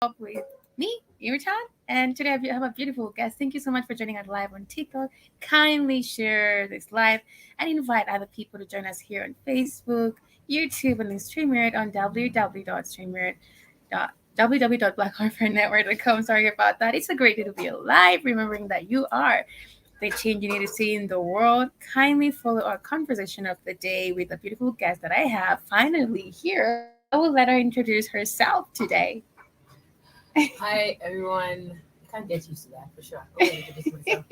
up with me, Ewoton, and today I have a beautiful guest. Thank you so much for joining us live on TikTok. Kindly share this live and invite other people to join us here on Facebook, YouTube, and StreamYard on www.streamyard.www.blackheartfriendnetwork.com. Sorry about that. It's a great day to be alive, remembering that you are the change you need to see in the world. Kindly follow our conversation of the day with a beautiful guest that I have finally here. I will let her introduce herself today. Hi everyone. I can't get used to that for sure. I'm going to introduce myself.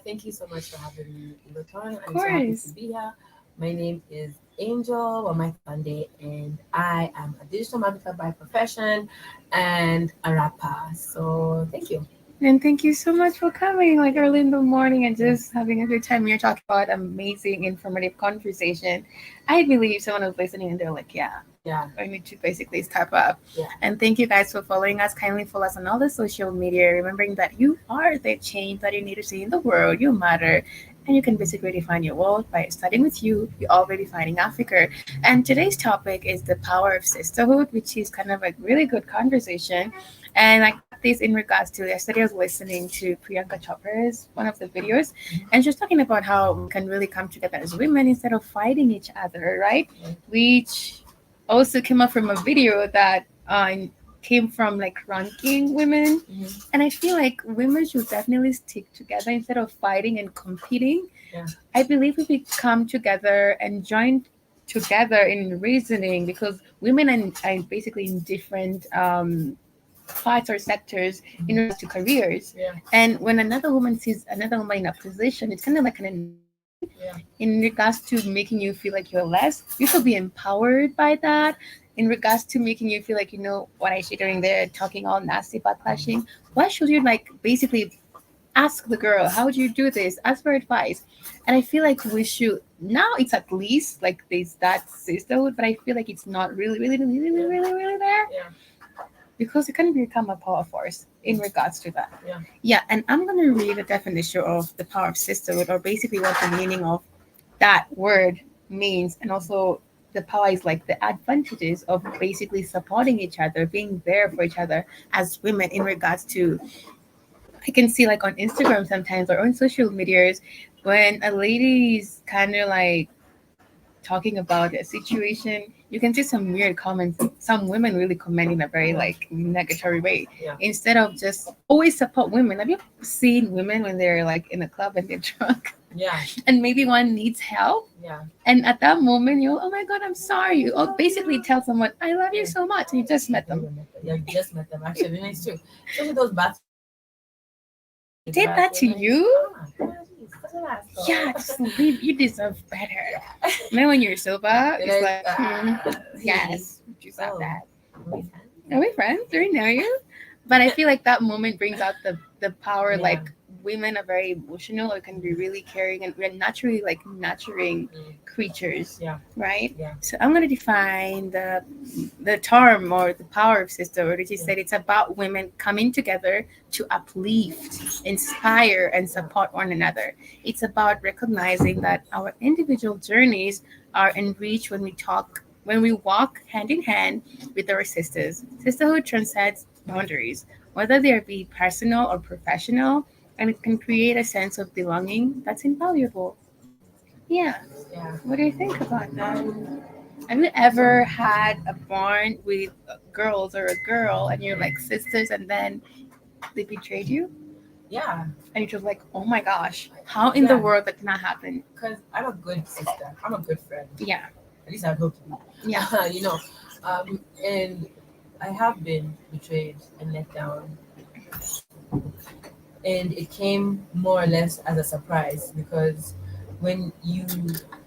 Thank you so much for having me, Ewoton. Of I'm so happy course. to be here. My name is Angel Wamaikande, and I am a digital marketer by profession and a rapper. So thank you. And thank you so much for coming like early in the morning and Yeah. just having a good time. You're talking about amazing, informative conversation. I believe someone is listening and they're like, yeah, Yeah. I need to basically step up. Yeah. And thank you guys for following us. Kindly follow us on all the social media, remembering that you are the change that you need to see in the world. You matter. And you can basically define your world by starting with you. You're already defining Africa. And today's topic is the power of sisterhood, which is kind of a really good conversation. And I got this in regards to yesterday. I was listening to Priyanka Chopra's one of the videos, and she was talking about how we can really come together as women instead of fighting each other, right? Which also came up from a video that came from like ranking women, and I feel like women should definitely stick together instead of fighting and competing. Yeah. I believe if we come together and join together in reasoning, because women are basically in different parts or sectors in regards to careers. Yeah. And when another woman sees another woman in a position, it's kind of like an enabling Yeah. in regards to making you feel like you're less. You should be empowered by that. In regards to making you feel like you know what I see during there, talking all nasty, backlashing. Why should you like basically ask the girl, how do you do this? Ask for advice. And I feel like we should now it's at least like there's that sisterhood, but I feel like it's not really there Yeah. because it can become a power force in regards to that. Yeah. Yeah, and I'm gonna read the definition of the power of sisterhood, or basically what the meaning of that word means, and also the power is like the advantages of basically supporting each other, being there for each other as women in regards to I can see like on Instagram sometimes or on social medias when a lady's kind of like talking about a situation, you can see some weird comments. Some women really comment in a very like negatory way. Yeah. Instead of just always support women. Have you seen women when they're like in a club and they're drunk Yeah. and maybe one needs help? Yeah. And at that moment, you're, oh my God, I'm sorry. You basically tell someone, I love you so much. And you just met them. Yeah, you just met them actually. It's true. Especially those bathroom. They did that to you? Yeah, just leave. You deserve better. Yeah. And then when you're sober, it's like, yes, yes, you deserve so, that. we Are we friends? Do we know you? But I feel like that moment brings out the power. Yeah. Like women are very emotional or can be really caring, and we're naturally like nurturing creatures, Yeah. right? Yeah. So I'm gonna define the term or the power of sisterhood. It is said it's about women coming together to uplift, inspire, and support one another. It's about recognizing that our individual journeys are enriched when we walk hand in hand with our sisters. Sisterhood transcends boundaries, whether they be personal or professional, and it can create a sense of belonging that's invaluable. Yeah. Yeah. What do you think about that? Have you ever had a bond with girls or a girl and you're like sisters and then they betrayed you? Yeah. And you're just like, oh my gosh, how in the world that did not happen? Because I'm a good sister. I'm a good friend. Yeah. At least I hope to be. Yeah. And I have been betrayed and let down. And it came more or less as a surprise because when you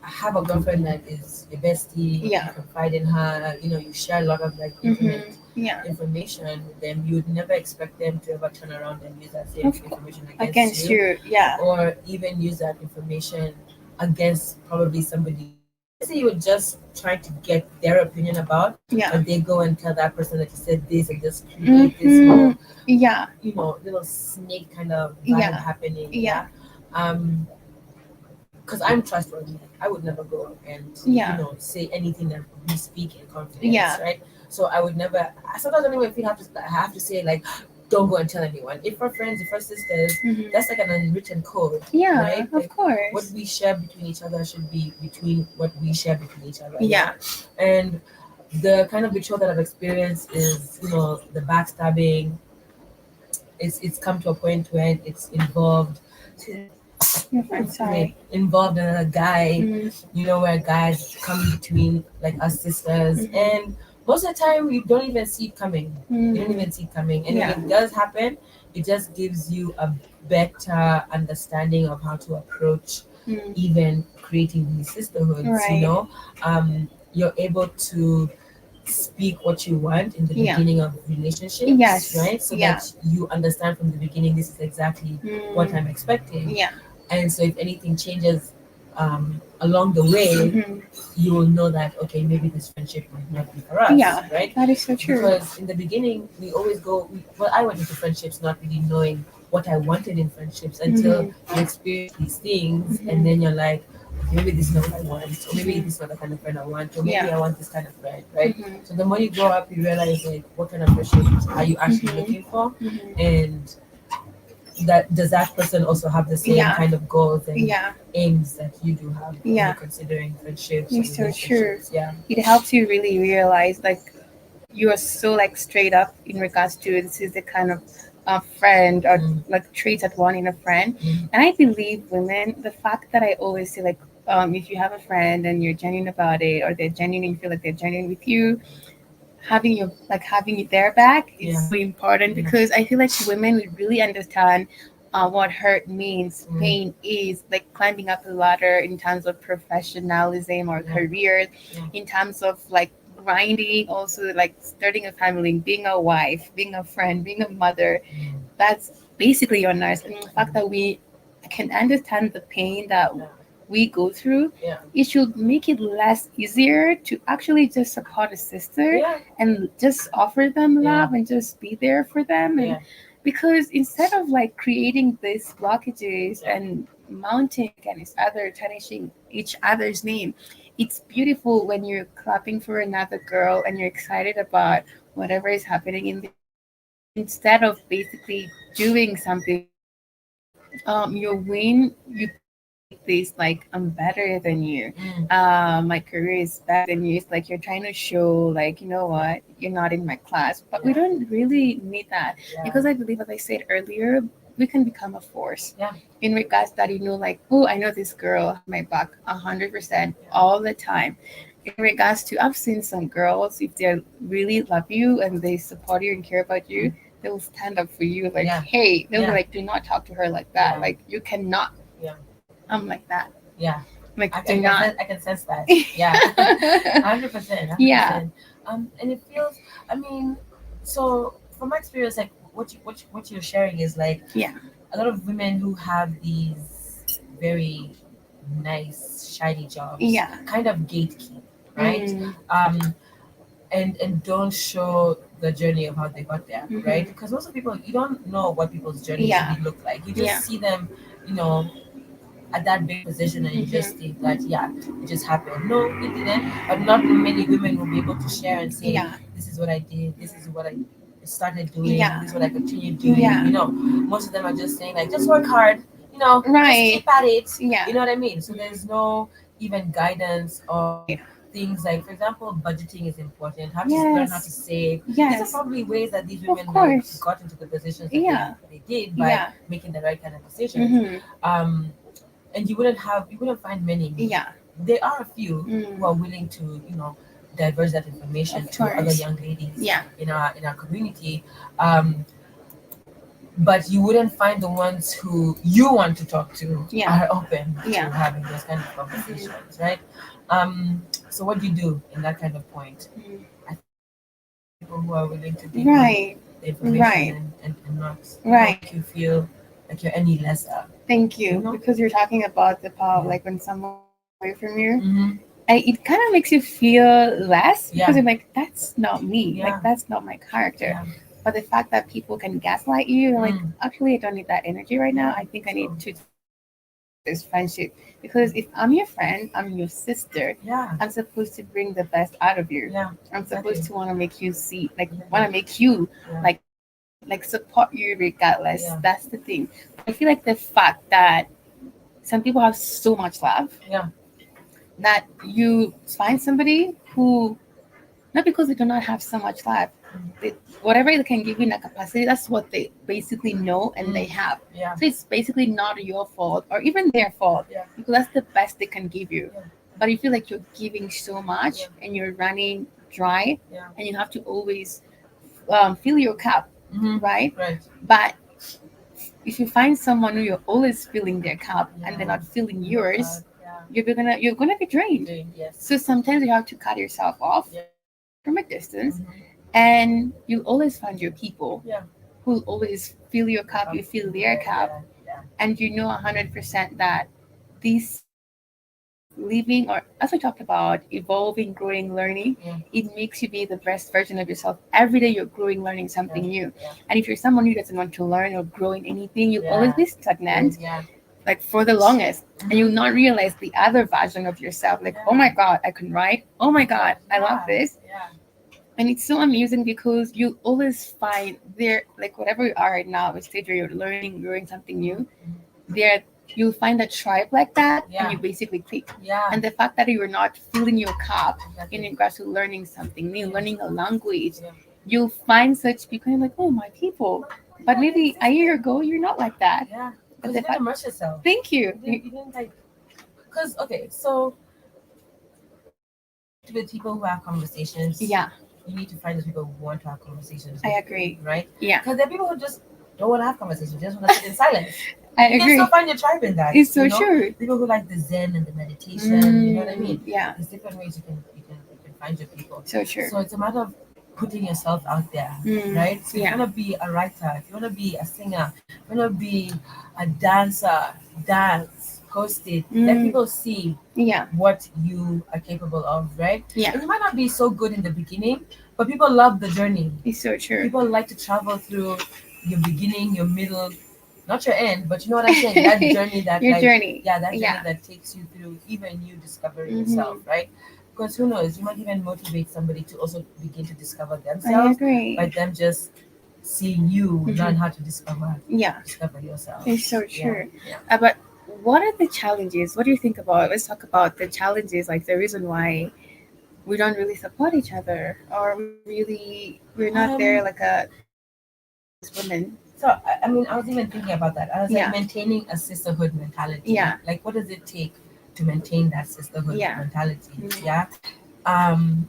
have a girlfriend that is your bestie, Yeah. you confide in her, you share a lot of like intimate Yeah. information with them, you would never expect them to ever turn around and use that same information Against you. Yeah. or even use that information against probably somebody. Let's say you were just trying to get their opinion about, Yeah. but they go and tell that person that you said this and just create this whole, Yeah. little snake kind of vibe happening. Yeah. Um, because I'm trustworthy. I would never go and Yeah. say anything that we speak in confidence, Yeah. right? So I would never. Sometimes I don't even feel I have to say like, don't go and tell anyone. If we're friends, if we're sisters, that's like an unwritten code, Yeah, right? of Like what course. we share between each other should be between what we share between each other. Yeah. And the kind of betrayal that I've experienced is, the backstabbing. It's come to a point where it's involved. Your friend, sorry. Involved in a guy, Mm, where guys come between like us sisters, mhm, and most of the time we don't even see it coming. You don't mm, even see it coming, and if yeah. it does happen, it just gives you a better understanding of how to approach Mm, even creating these sisterhoods. right. You're able to speak what you want in the Yeah. beginning of relationships, Yes. right? So Yeah. that you understand from the beginning, this is exactly what Mm, I'm expecting. yeah. And so if anything changes along the way, Hmm. you will know that, okay, maybe this friendship might not be for us, Yeah. right? That is so true. Because in the beginning, we always well, I went into friendships not really knowing what I wanted in friendships until Hmm. you experience these things, and Hmm. then you're like, okay, maybe this is not what I want, or maybe Hmm. this is not the kind of friend I want, or maybe Yeah. I want this kind of friend, right? Hmm. So the more you grow up, you realize like what kind of friendship are you actually Hmm. looking for, Hmm. and that does that person also have the same Yeah. kind of goals and Yeah. aims that you do have when you're Yeah. considering friendships or It's so true. relationships. Yeah. It helps you really realize like you are so like straight up in regards to this is the kind of friend or Mm, like traits that one in a friend. mm, And I believe women, the fact that I always say like if you have a friend and you're genuine about it or they're genuine and you feel like they're genuine with you, having you their back is yeah. so important Yeah. because I feel like women we really understand what hurt means, Mm, pain is, like climbing up the ladder in terms of professionalism or yeah. careers, Yeah. in terms of like grinding, also like starting a family, being a wife, being a friend, being a mother. Mm, That's basically your nurse. And the fact that we can understand the pain that yeah. we go through, Yeah. it should make it less easier to actually just support a sister Yeah. and just offer them Yeah. love and just be there for them. And Yeah. because instead of like creating these blockages Yeah. and mounting against other tarnishing each other's name, it's beautiful when you're clapping for another girl and you're excited about whatever is happening in their life, instead of basically doing something where your win you portray this like I'm better than you, Mm, my career is better than you. It's like you're trying to show like, you know what, you're not in my class, but we yeah. don't really need that, Yeah. because I believe, as I said earlier, we can become a force Yeah. in regards that, like, oh, I know this girl has my back 100% all the time. In regards to, I've seen some girls, if they really love you and they support you and care about you, they will stand up for you like, Yeah. hey, they'll be Yeah. like, do not talk to her like that, Yeah. like you cannot. Yeah. I'm like that, Yeah. like, I do can not. sense, I can sense that. Yeah. 100%. Yeah. 100%. And it feels. I mean, so from my experience, like what you're sharing is like Yeah. a lot of women who have these very nice shiny jobs Yeah. kind of gatekeep, right? Mm. um and don't show the journey of how they got there, right? Hmm. Because most of people, you don't know what people's journeys Yeah. really look like. You Yeah. just see them, you know at that big position, and you just Hmm. think that, yeah, it just happened. No, it didn't. But not many women will be able to share and say, Yeah. this is what I did, this is what I started doing, Yeah. this is what I continue doing. Yeah. Most of them are just saying like, just work hard, just Right. keep at it. Yeah. You know what I mean? So there's no even guidance or Right. things like, for example, budgeting is important. How to learn how to Yes. save. These are Yes. probably ways that these Of women might course. got into the positions that they, Yeah. they did by Yeah. making the right kind of decisions. Hmm. um and you wouldn't find many. Yeah. There are a few who Mm. are willing to, diverse that information Of to other course. young ladies Yeah. in our community. But you wouldn't find the ones who you want to talk to Yeah. are open to Yeah. having those kind of Hmm. conversations, right? So what do you do in that kind of point? I think you just find people who are willing to give you Right. the information, Right. and not Right. make you feel like you're any lesser. Thank You you. know? Because you're talking about the power of Yeah. like when someone takes away from you. Mm-hmm. It kind of makes you feel less because Yeah. you're like, that's not me. Yeah. Like, that's not my character. Yeah. But the fact that people can gaslight you, you're like, Mm. actually, I don't need that energy right now. Yeah. I think I need So to just this friendship. Because if I'm your friend, I'm your sister. Yeah. I'm supposed to bring the best out of you. Yeah. I'm Exactly. supposed to want to make you see, like, Yeah. want to make you Yeah. like support you regardless. Yeah. That's the thing. But I feel like the fact that some people have so much love Yeah. that you find somebody who, not because they do not have so much love, they, whatever they can give you in that capacity, that's what they basically know and they have. Yeah. So it's basically not your fault or even their fault, Yeah. because that's the best they can give you. Yeah. But you feel like you're giving so much Yeah. and you're running dry, Yeah. and you have to always fill your cup, right? Right. But if you find someone who you're always filling their cup and they're Yeah. not filling Your yours, card. Yeah. you're gonna be drained. Yes. So sometimes you have to cut yourself off Yeah. from a distance, Mhm. and you'll always find your people Yeah. who'll always fill your cup, you fill their cup, Yeah. Yeah. and you know 100% that this living, or as we talked about, evolving, growing, learning, Yeah. it makes you be the best version of yourself. Every day you're growing, learning something Yeah. new. Yeah. And if you're someone who doesn't want to learn or grow in anything, you'll always Yeah. be stagnant, Yeah. like for the longest. And Mhm. you'll not realize the other version of yourself. Like, oh Yeah. my God, I can write. Oh my God, I love Yeah. this. Yeah. And it's so amusing because you always find there, like whatever you are right now, a stage where you're learning, growing something new, there you'll find a tribe like that, and Yeah. you basically click. Yeah. And the fact that you're not filling your cup in Exactly. regards to learning something new, Yeah. learning a language, Yeah. you'll find such people and you're like, oh, my people. But maybe a year ago, you're not like that. Yeah. But Because the you didn't fact, immerse yourself. thank you. You didn't like. Because okay, so with people who have conversations, Yeah, you need to find those people who want to have conversations I with agree. you, right? Yeah, Because there are people who just don't want to have conversations, just want to sit in silence. I You can agree. still find your tribe in that. It's so You know, true. people who like the Zen and the meditation. You know what I mean? Yeah, There's different ways you can find your people. so true. So it's a matter of putting yourself out there, Mm, right? So if yeah. you want to be a writer, if you want to be a singer, if you want to be a dancer, dance, post it, let people see Yeah, what you are capable of, right? yeah, And you might not be so good in the beginning, but people love the journey. it's so true. People like to travel through your beginning, your middle, not your end, but you know what I'm saying? That journey that Your like journey. yeah, that journey Yeah. that takes you through even you discovering Mm-hmm. yourself, right? Because who knows, you might even motivate somebody to also begin to discover I themselves agree. by them just seeing you learn how to Yeah, discover yourself. it's so Yeah. true. Yeah. But what are the challenges? What do you think about? Let's talk about the challenges, like the reason why we don't really support each other, or we're not there like Um a as women. So I mean, I was even thinking about that. I was like Yeah, maintaining a sisterhood mentality. yeah, Like, what does it take to maintain that sisterhood yeah, mentality? mm, Yeah. Um,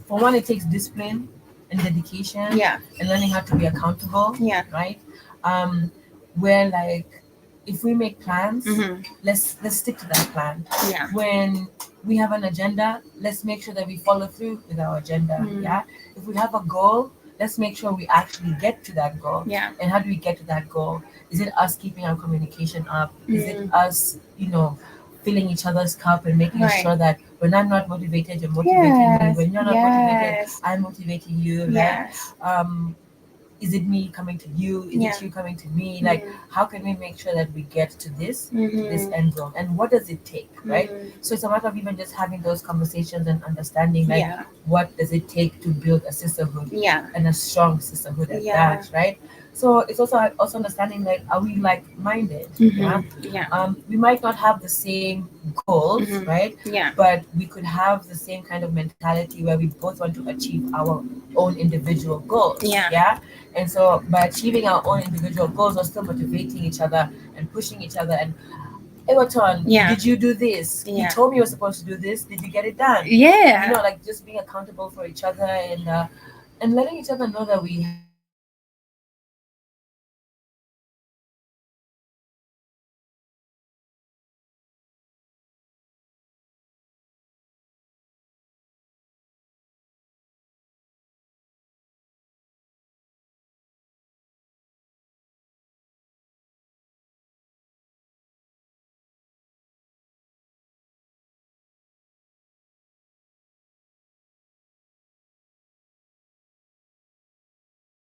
for one, it takes discipline and dedication yeah, and learning how to be accountable. yeah, Right. Um, where like, if we make plans, mm-hmm. let's stick to that plan. Yeah, When we have an agenda, let's make sure that we follow through with our agenda. mm, Yeah. If we have a goal, let's make sure we actually get to that goal. yeah, And how do we get to that goal? Is it us keeping our communication up? Is it us, filling each other's cup and making right. sure that when I'm not motivated, you're motivating me. Yes, When you're not motivated, yes, I'm motivating you, right? yes, Is it me coming to you? Is yeah, it you coming to me? Like, how can we make sure that we get to this mm-hmm. end goal? And what does it take, right? Mm-hmm. So it's a matter of even just having those conversations and understanding, like, Yeah, what does it take to build a sisterhood yeah, and a strong sisterhood at yeah, that, right? So it's also understanding, like, are we like minded? Yeah. mm-hmm. Yeah, We might not have the same goals, mm-hmm. right? Yeah, But we could have the same kind of mentality where we both want to achieve our own individual goals. yeah, Yeah. And so by achieving our own individual goals, we're still motivating each other and pushing each other. And Ewoton, yeah, did you do this? You yeah, told me you were supposed to do this. Did you get it done? yeah. Like just being accountable for each other and letting each other know that we have our goals and we have our aspirations and we have our dreams, right? So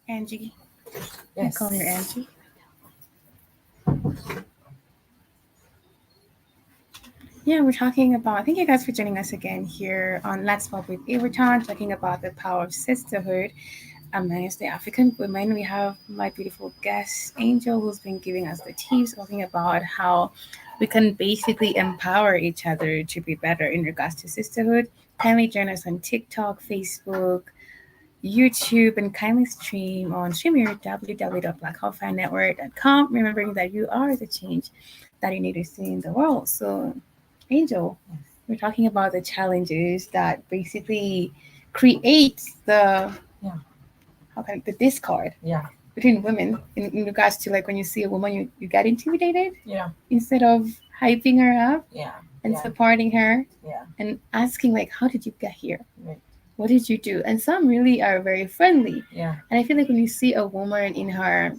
Angie. I Yes. call her Angie. Yeah, we're talking about. Thank you guys for joining us again here on Let's Talk with Ewoton, talking about the power of sisterhood amongst the African women. We have my beautiful guest Angel, who's been giving us the tips, talking about how we can basically empower each other to be better in regards to sisterhood. Kindly join us on TikTok, Facebook, YouTube, and kindly stream on StreamYard www.blackhawkfanetwork.com. Remembering that you are the change that you need to see in the world. So, Angel, we're talking about the challenges that basically create the Yeah. the discard Yeah. between women in regards to like when you see a woman, you get intimidated Yeah. instead of hyping her up Yeah. and Yeah. supporting her Yeah. and asking like, how did you get here? Right. What did you do? And some really are very friendly. Yeah. And I feel like when you see a woman in her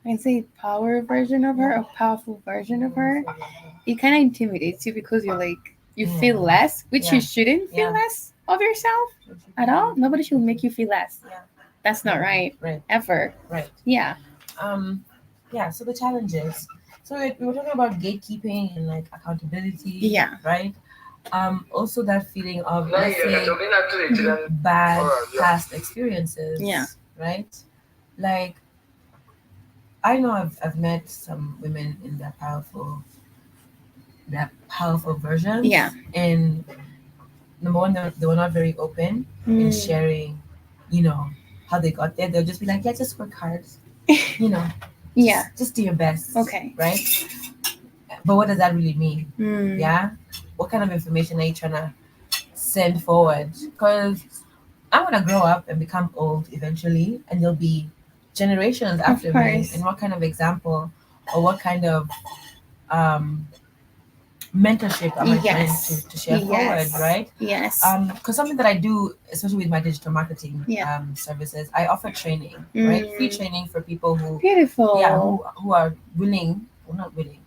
I can say power version of her, a powerful version of her, it kind of intimidates you because you're like you feel less, which you shouldn't feel less of yourself at all. Nobody should make you feel less. Yeah. That's not right. Right. Ever. Right. Yeah. Yeah. So the challenges. So we were talking about gatekeeping and like accountability. Yeah. Right. Also that feeling of, let's say, bad past experiences. Yeah. Right. Like, I know I've met some women in that powerful version. Yeah. And number one, they were not very open in sharing, how they got there. They'll just be like, yeah, just work hard, Yeah. just do your best. Okay. Right? But what does that really mean? Mm. Yeah? What kind of information are you trying to send forward? Because I'm going to grow up and become old eventually, and there'll be generations after me. And what kind of example or what kind of um, mentorship am I trying to share forward, right? Yes. Because something that I do, especially with my digital marketing services, I offer training, right? Free training for people who, Beautiful. yeah, who are willing, well, not willing,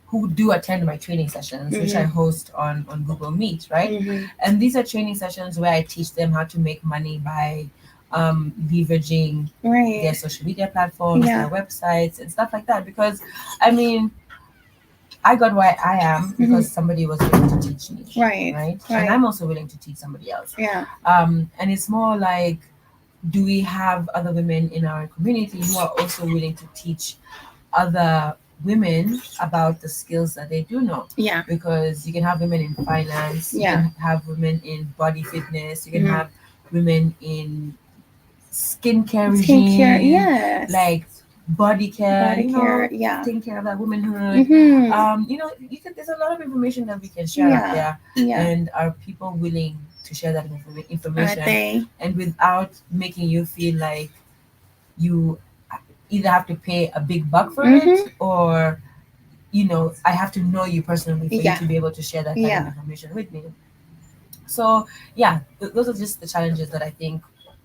who do attend my training sessions, which I host on Google Meet, right? And these are training sessions where I teach them how to make money by leveraging their social media platforms, their websites, and stuff like that. Because, I mean, I got where I am because somebody was willing to teach me. Right. And I'm also willing to teach somebody else. Yeah. And it's more like, do we have other women in our community who are also willing to teach other women about the skills that they do know? Yeah. Because you can have women in finance, you Yeah. can have women in body fitness, you can have women in skincare regime, yes. like body care, yeah. taking care of that womanhood. There's a lot of information that we can share out there, and are people willing to share that information, and without making you feel like you either have to pay a big buck for it, or I have to know you personally for you to be able to share that kind of information with me. So those are just the challenges that I think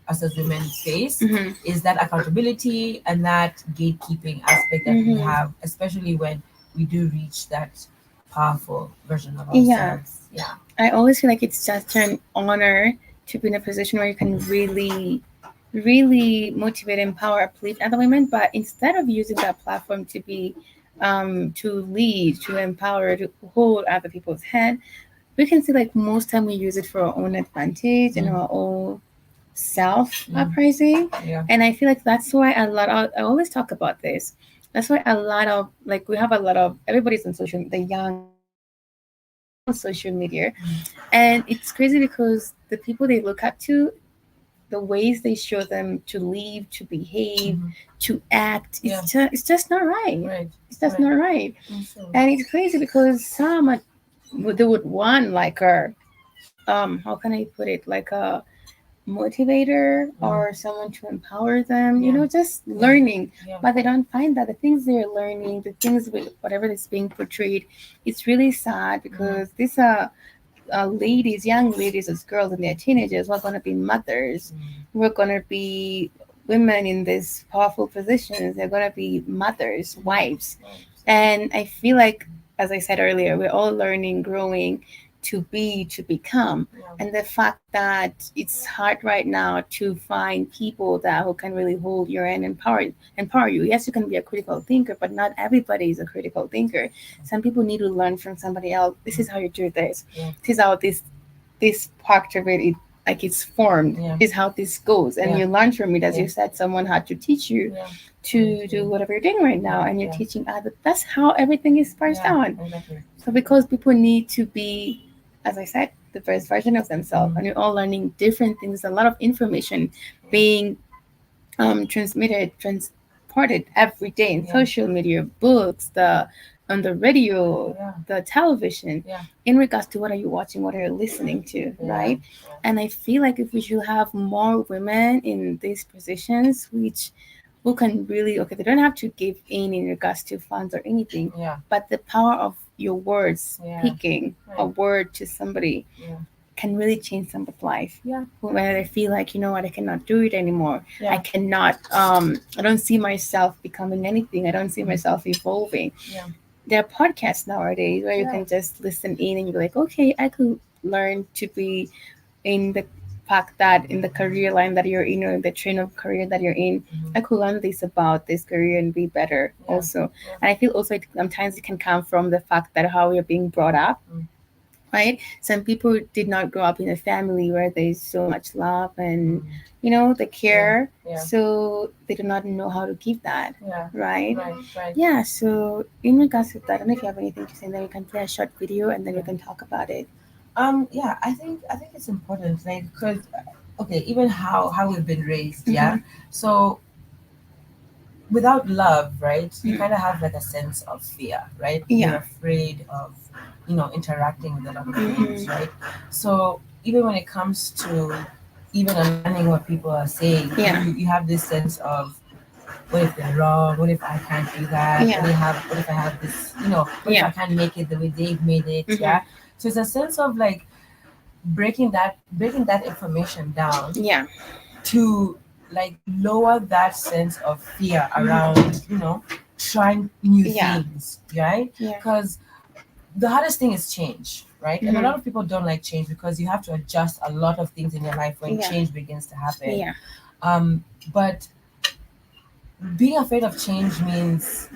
us as women face, is that accountability and that gatekeeping aspect that we have, especially when we do reach that powerful version of ourselves. Yeah. I always feel like it's just an honor to be in a position where you can really, really motivate, empower, uplift other women. But instead of using that platform to be, to lead, to empower, to hold other people's hand, we can see like most time we use it for our own advantage and our own self uprising. And I feel like that's why I always talk about this. That's why a lot of like we have a lot of everybody's on social, the young they're all on social media, and it's crazy because the people they look up to, the ways they show them to live, to behave, to act, it's just not right. It's just not right. And it's crazy because some they would want like a how can I put it, like a motivator or someone to empower them, just learning. But they don't find that the things they're learning, the things with whatever is being portrayed, it's really sad because these are ladies, young ladies as girls and they're teenagers. We're going to be mothers. We're going to be women in these powerful positions. They're going to be mothers, wives. And I feel like, as I said earlier, we're all learning, growing to be, to become. And the fact that it's hard right now to find people that who can really hold your hand and empower you. Yes, you can be a critical thinker, but not everybody is a critical thinker. Some people need to learn from somebody else. This is how you do this. This is how this part of it, like it's formed. Is how this goes, and you learn from it. As you said, someone had to teach you to do whatever you're doing right now, and you're teaching others. That's how everything is passed down. So because people need to be, as I said, the best version of themselves, and you're all learning different things. A lot of information being transmitted, transported every day in social media, books, on the radio, the television, in regards to what are you watching, what are you listening to, right? And I feel like if we should have more women in these positions, which who can really, okay, they don't have to give in regards to funds or anything, but the power of your words, speaking a word to somebody can really change somebody's life. When they feel like, you know what, I cannot do it anymore. I cannot, I don't see myself becoming anything. I don't see myself evolving. There are podcasts nowadays where you can just listen in and you're like, okay, I could learn to be in the fact that in the career line that you're in, or in the train of career that you're in, I could learn this about this career and be better also. And I feel also sometimes it can come from the fact that how you're being brought up, right? Some people did not grow up in a family where there's so much love and, you know, the care. So they do not know how to give that, right? Yeah, so in regards to that, I don't know if you have anything to say, then we can play a short video and then we can talk about it. I think it's important, like, because okay, even how we've been raised, so without love, right, you kind of have like a sense of fear, right? You're afraid of, interacting with a lot of things, right? So even when it comes to even understanding what people are saying, you have this sense of, what if they're wrong? What if I can't do that? What if I have this, what if I can't make it the way they've made it? So it's a sense of like breaking that information down to like lower that sense of fear around, trying new things, right? Because the hardest thing is change, right? And a lot of people don't like change because you have to adjust a lot of things in your life when change begins to happen. But being afraid of change means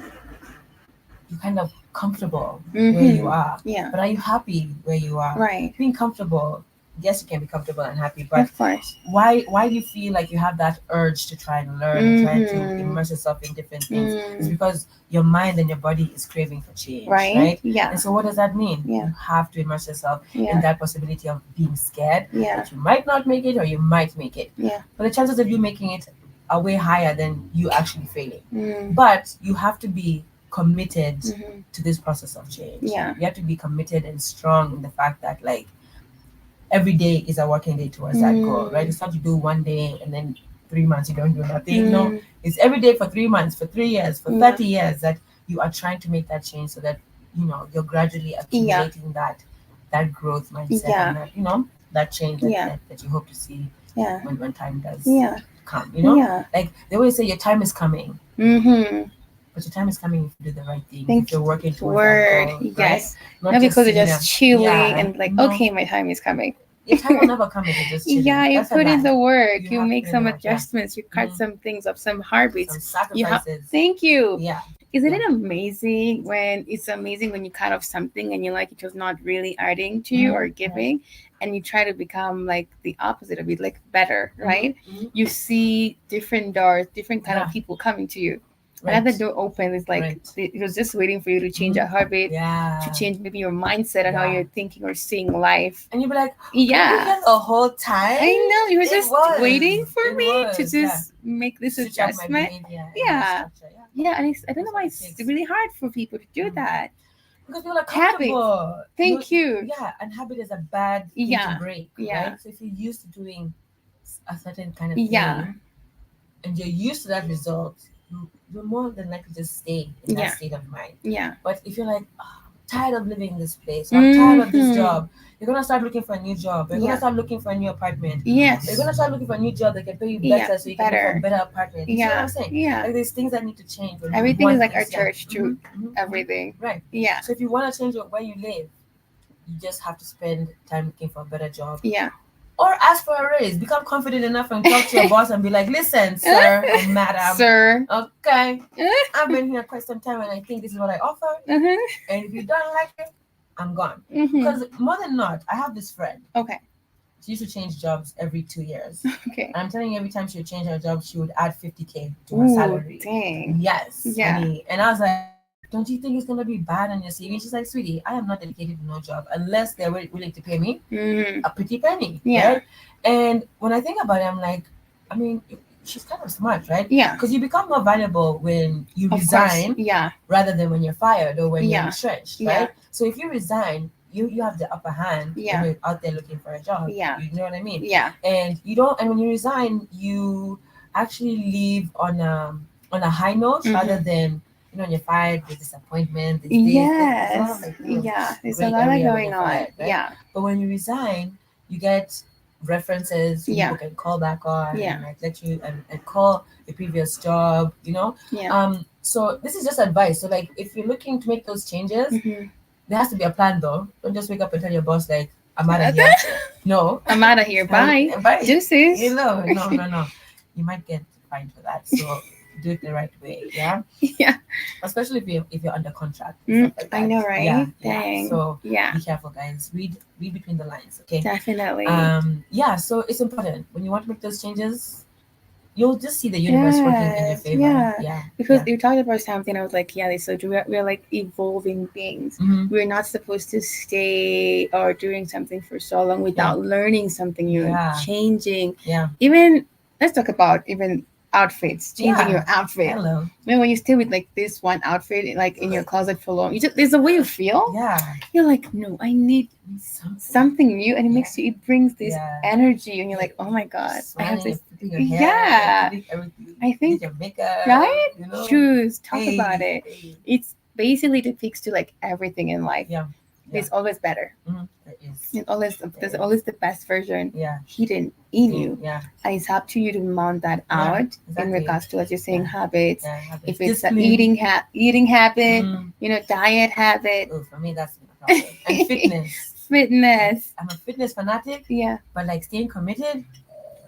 you're kind of comfortable where you are. But are you happy where you are? Right. Being comfortable, yes, you can be comfortable and happy, but Of course. why do you feel like you have that urge to try and learn and try to immerse yourself in different things? It's because your mind and your body is craving for change, right? Yeah. And so what does that mean? You have to immerse yourself in that possibility of being scared that you might not make it or you might make it. But the chances of you making it are way higher than you actually failing. But you have to be committed to this process of change. You have to be committed and strong in the fact that, like, every day is a working day towards that goal, right? It's not you do one day and then 3 months you don't do nothing. No, it's every day for 3 months, for 3 years, for 30 years that you are trying to make that change, so that you're gradually accumulating that growth mindset and that that change that you hope to see when time does come. Like they always say, your time is coming. But your time is coming if you do the right thing. If you're working towards that goal, right? Not because you're just chilling and like, okay, my time is coming. Your time will never come if you're just chilling. You put in the work. You make some adjustments. You cut some things off, some habits. Some sacrifices. Thank you. Isn't it amazing when you cut off something and you like it was not really adding to you or giving, and you try to become like the opposite of it, like better, right? You see different doors, different kind of people coming to you. Another door open is like it was just waiting for you to change a habit, to change maybe your mindset and how you're thinking or seeing life. And you'd be like, the whole time. I know, you were just waiting for me to just make this adjustment. And I don't know why it's really hard for people to do that. Because people are comfortable. Thank you. And habit is a bad thing to break, right? So if you're used to doing a certain kind of thing, and you're used to that result, you're more than likely to stay in that state of mind. But if you're like, I'm tired of living in this place, I'm tired of this job, you're gonna start looking for a new job. You're gonna start looking for a new apartment. You're gonna start looking for a new job that can pay you better, so you can afford a better apartment. You see what I'm saying? Like, there's things that need to change. Everything is like our church too. Everything. Right. So if you want to change where you live, you just have to spend time looking for a better job. Yeah. Or ask for a raise. Become confident enough and talk to your boss and be like, listen, sir or madam. Sir. Okay. I've been here quite some time and I think this is what I offer. And if you don't like it, I'm gone. Because more than not, I have this friend. Okay. She used to change jobs every 2 years. Okay. And I'm telling you, every time she would change her job, she would add 50K to her salary. Dang. Yes. Yeah. Honey. And I was like, don't you think it's going to be bad on your CV? She's like, sweetie, I am not dedicated to no job unless they're willing to pay me a pretty penny. Yeah. Right? And when I think about it, I'm like, I mean, she's kind of smart, right? Yeah. Because you become more valuable when you resign rather than when you're fired or when you're retrenched, right? So if you resign, you have the upper hand when you're out there looking for a job. Yeah. You know what I mean? Yeah. And you don't, and when you resign, you actually leave on a high note rather than, you know, when you're fired, there's disappointment, there's yes. there's a lot of, there's a lot of going on. Fired, right? Yeah. But when you resign, you get references people can call back on and like let you and call the previous job, you know. So this is just advice. So like if you're looking to make those changes, there has to be a plan though. Don't just wake up and tell your boss like, I'm out of here. No. I'm out of here. Bye. Bye. Deuces. You know, no. You might get fined for that. So do it the right way. Yeah. Yeah. Especially if you're under contract. Like I know, right? Yeah. So be careful, guys. Read between the lines. Okay. Definitely. Yeah. So it's important when you want to make those changes. You'll just see the universe working in your favor. Yeah. Because you talked about something, I was like, yeah, so we're like evolving beings. We're not supposed to stay or doing something for so long without learning something new, changing. Yeah. Even let's talk about even outfits, changing your outfit. Hello. You know, when you stay with like this one outfit, like in your closet for long, there's a way you feel. Yeah. You're like, no, I need something new, and it makes you. It brings this energy, and you're like, oh my god, I have this. I think your makeup, right. You know? Shoes. Talk about it. It's basically depicts to like everything in life. Yeah. It's always better. There's always the best version hidden in you. Yeah. And it's up to you to mount that out in regards to, as you're saying, habits. Habits. If it's an eating habit, you know, diet habit. Oh, for me, that's not a problem. And fitness. Fitness. I'm a fitness fanatic. Yeah. But like staying committed.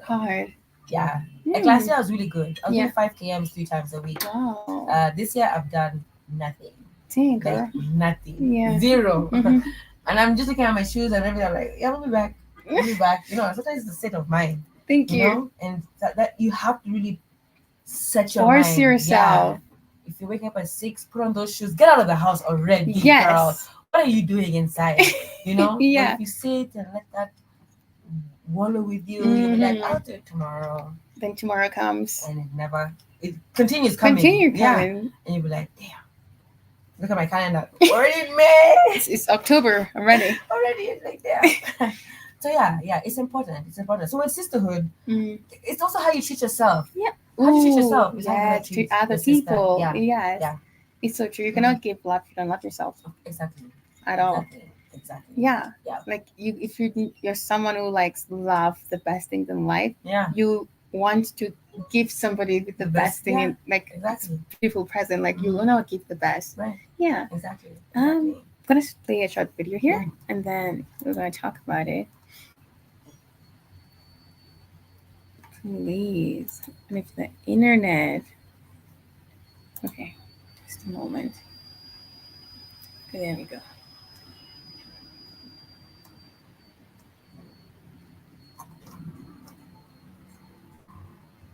Hard. Yeah. Like last year I was really good. I was doing 5 km 3 times a week. Wow. This year I've done nothing. Dang, like nothing. Yeah. Zero. And I'm just looking at my shoes and everything. I'm like, yeah, we'll be back. We'll be back. You know, sometimes it's the state of mind. Thank you. Know? And that you have to really set your force mind. Yourself. Yeah. If you're waking up at 6, put on those shoes. Get out of the house already, girl. What are you doing inside? You know? Yeah. But if you sit and let that wallow with you, you'll be like, I'll do it tomorrow. Then tomorrow comes. And it continues coming. Yeah. And you'll be like, damn. Look at my calendar. Already May. It's October already. It's like damn. So yeah, it's important. It's important. So with sisterhood, it's also how you treat yourself. Yeah. How you treat yourself is how you treat other people. Yeah. It's so true. You cannot give love if you don't love yourself. Exactly. At all. Exactly. Yeah. Like if you're someone who likes love the best things in life. Yeah. You want to give somebody the best thing in, like beautiful present. Like you want to give the best. Right. Yeah. Exactly. I'm gonna play a short video here, and then we're gonna talk about it. Please, and if the internet. Okay, just a moment. Okay, there we go.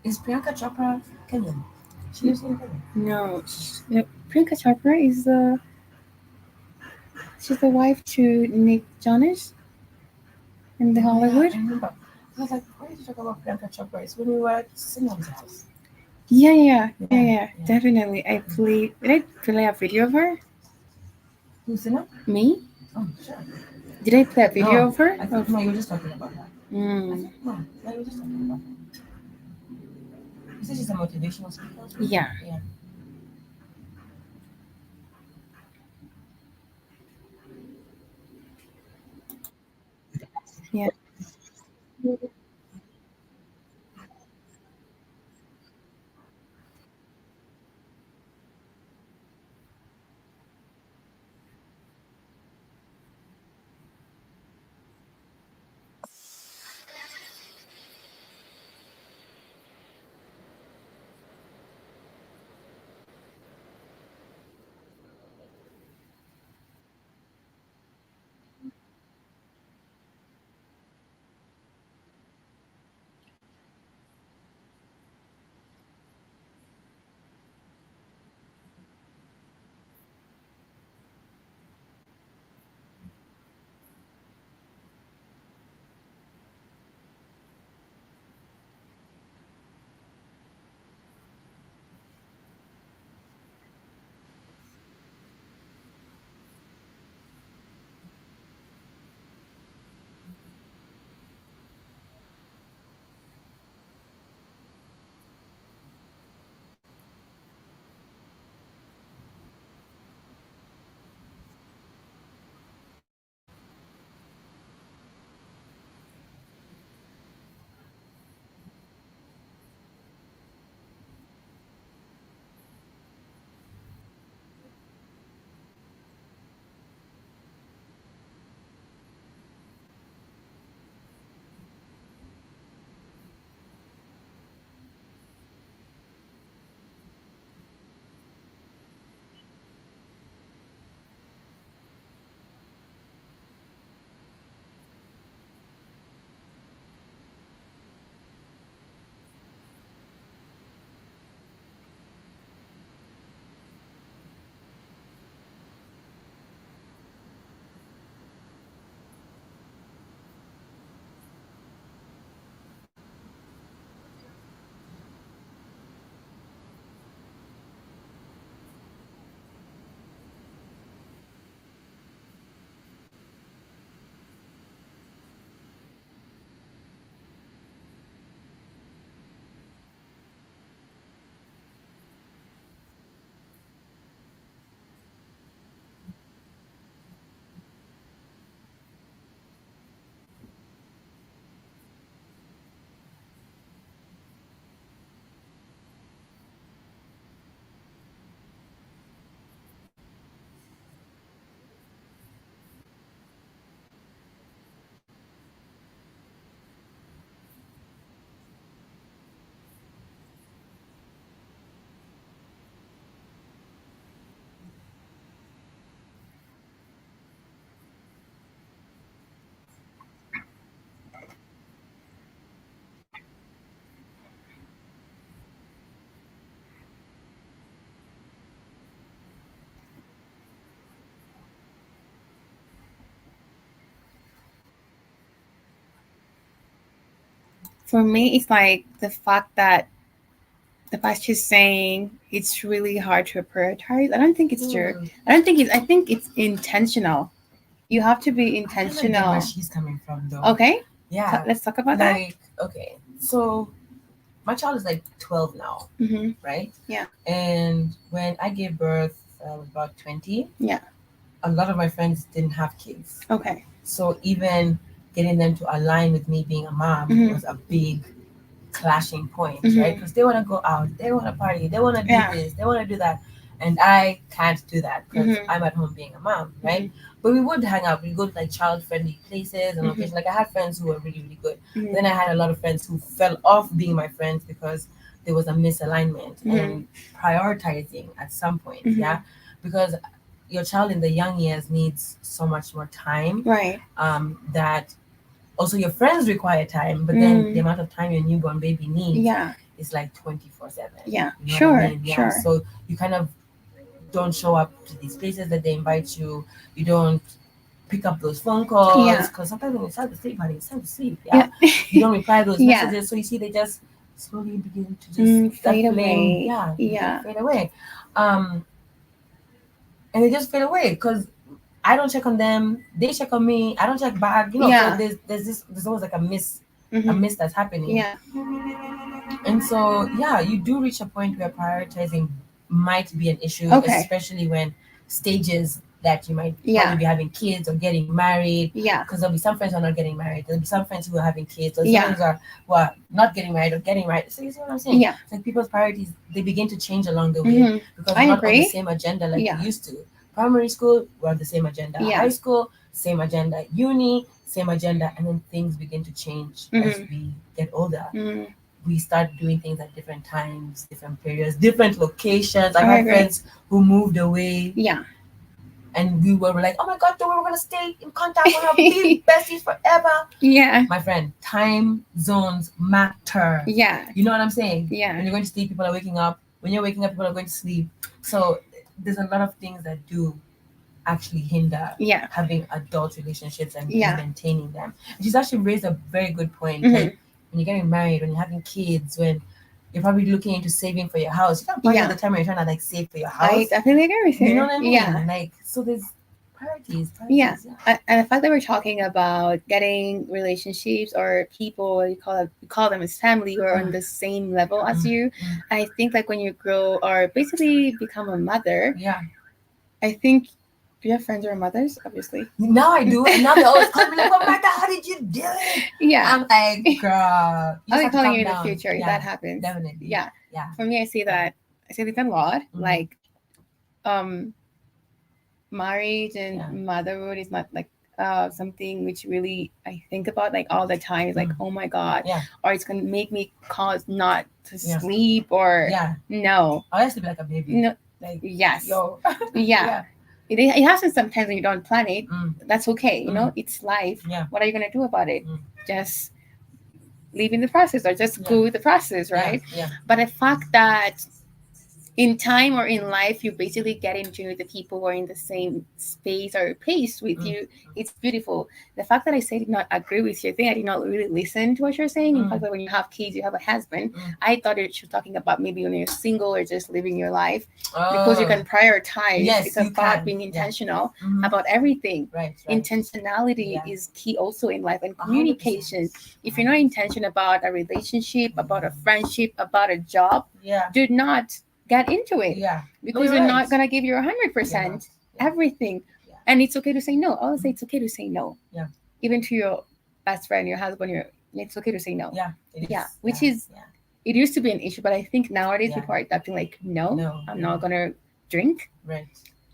Is Priyanka Chopra Kenyan? She lives in Kenya. No, Priyanka Chopra is she's the wife to Nick Jonas in the Hollywood. I remember. I was like, why did you talk about Priyanka Chopra? It's when we were at Sinham's house. Yeah. Definitely. Did I play a video of her? Who's Sinham? Me? Oh, sure. Did I play a video of her? I think no, you were just talking about her. No, you were just talking about her. You said she's a motivational speaker? Yeah. Yeah. For me, it's like the fact that she's saying it's really hard to prioritize. I don't think it's true. I think it's intentional. You have to be intentional. I get where she's coming from, though. Okay. Yeah. Let's talk about that. Okay. So my child is like 12 now, right? Yeah. And when I gave birth, about 20. Yeah. A lot of my friends didn't have kids. Okay. So even getting them to align with me being a mom was a big clashing point, right? Because they want to go out, they want to party, they want to do this, they want to do that. And I can't do that because I'm at home being a mom, right? But we would hang out. We go to like child-friendly places and locations. Like I had friends who were really, really good. Then I had a lot of friends who fell off being my friends because there was a misalignment and prioritizing at some point, because your child in the young years needs so much more time, right? That also your friends require time, but then the amount of time your newborn baby needs is like 24/7. Yeah, you know sure, I mean? sure. So you kind of don't show up to these places that they invite you. You don't pick up those phone calls because sometimes when it's time to sleep, honey, it's time to sleep. You don't reply those messages, so you see they just slowly begin to just fade away. Fade away. And they just fade away because I don't check on them. They check on me. I don't check back. So there's always like a miss that's happening. Yeah. And so you do reach a point where prioritizing might be an issue, especially when stages that you might probably be having kids or getting married. Yeah. Because there'll be some friends who are not getting married. There'll be some friends who are having kids. There'll be some friends who are not getting married or getting married. So you see what I'm saying? Yeah. It's like people's priorities, they begin to change along the way because we're not on the same agenda like we used to. Primary school, we're on the same agenda. High school, same agenda. Uni, same agenda. And then things begin to change as we get older. We start doing things at different times, different periods, different locations. I had friends who moved away. Yeah. And we were like, oh my God, we're going to stay in contact. We're going to be besties forever. Yeah. My friend, time zones matter. Yeah. You know what I'm saying? Yeah. When you're going to sleep, people are waking up. When you're waking up, people are going to sleep. So there's a lot of things that do actually hinder having adult relationships and maintaining them. And she's actually raised a very good point. Like, when you're getting married, when you're having kids, when you're probably looking into saving for your house, you can't party all the time when you're trying to like save for your house. I definitely agree with you. You know what I mean? Yeah. Like, so there's priorities. Yeah. And the fact that we're talking about getting relationships or people, you call them as family who are on the same level as you. I think like when you grow or basically become a mother, I think do you have friends who are mothers? Obviously. Now I do. And now they always call me like, oh my God, how did you do it? Yeah. I'm like, girl. I'll be calling you in the future if that happens. Definitely. Yeah. For me, I say that a lot. Like, marriage and motherhood is not like something which really I think about like all the time. It's like, oh my God. Or it's going to make me cause not to sleep or no. I used to be like a baby. No. Like, yes. Yo. Yeah. It happens sometimes when you don't plan it. That's okay. You know, it's life. What are you going to do about it? Just live in the process or just go with the process, right? But the fact that in time or in life, you basically get into the people who are in the same space or pace with you. It's beautiful. The fact that I say did not agree with you, I think I did not really listen to what you're saying. In fact, that when you have kids, you have a husband. I thought she was talking about maybe when you're single or just living your life because you can prioritize. It's about being intentional about everything. Right. Intentionality is key also in life and communication. 100%. If you're not intentional about a relationship, about a friendship, about a job, do not get into it because you're not gonna give your 100% everything, and it's okay to say no. I always say it's okay to say no. Even to your best friend, your husband, it's okay to say no. Which is it used to be an issue, but I think nowadays people are adapting like no, I'm not gonna drink. Right.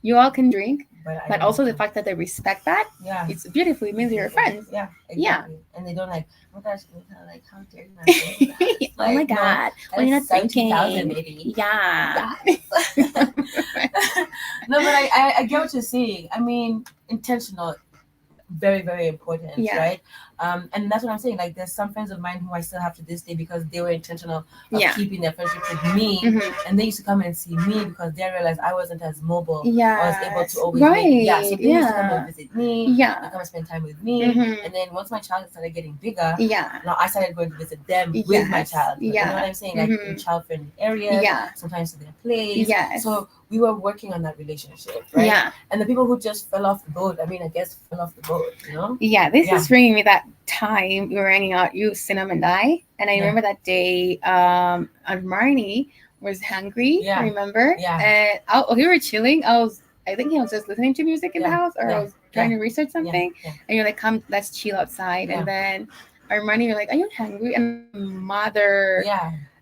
You all can drink, but also the fact that they respect that, it's beautiful. It means you're friends. Exactly. And they don't like, oh my gosh, like how dare you not say that? Like, oh my God, when you're not thinking. Yeah. No, but I get what you're saying. I mean, intentional, very, very important, right? And that's what I'm saying. Like, there's some friends of mine who I still have to this day because they were intentional of keeping their friendship with me, and they used to come and see me because they realized I wasn't as mobile. I was able to always so they used to come and visit me, and come and spend time with me. And then once my child started getting bigger, now I started going to visit them with my child. You know what I'm saying? Like in child-friendly areas, sometimes to their place. So we were working on that relationship, right? And the people who just fell off the boat, I mean, I guess fell off the boat, you know? This is bringing me that time we were hanging out, you, Sinam, and I remember that day, Marnie was hungry. Remember? And we were chilling. I think he was just listening to music in the house, or I was trying to research something. And you're like, "Come, let's chill outside." And then Marnie, you're like, "Are you hungry?" And the mother,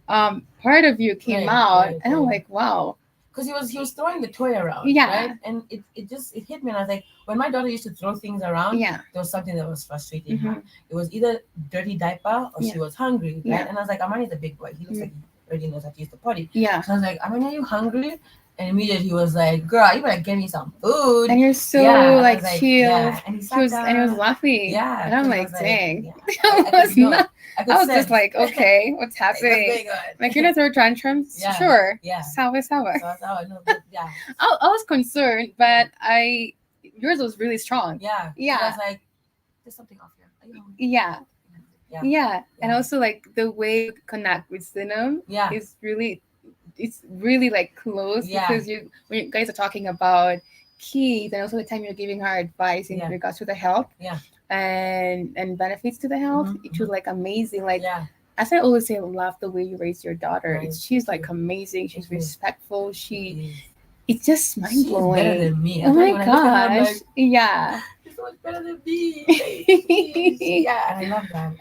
part of you came out, and I'm like, "Wow." Because he was throwing the toy around, right? And it hit me, and I was like, when my daughter used to throw things around, there was something that was frustrating her. It was either dirty diaper or she was hungry, right? And I was like, Amani's a big boy. He looks like he already knows how to use the potty. So I was like, Amani, are you hungry? And immediately he was like, "Girl, you better get me some food." And you're so like chill. And he sat down. And he was laughing. And I'm like, dang. I was just like, okay, what's happening? Like, you're gonna throw tantrums? Sure. Sawa. No, but I was concerned, but yours was really strong. I was like, there's something off here. Are you hungry? And also like the way you connect with Sinam is really like close, because when you guys are talking about kids, and also the time you're giving her advice in regards to the health and benefits to the health, it was like amazing. Like, as I always say, I love the way you raise your daughter. She's like amazing. She's respectful. It's just mind blowing. She's better than me. Oh my gosh. She's so much better than me. And I love that.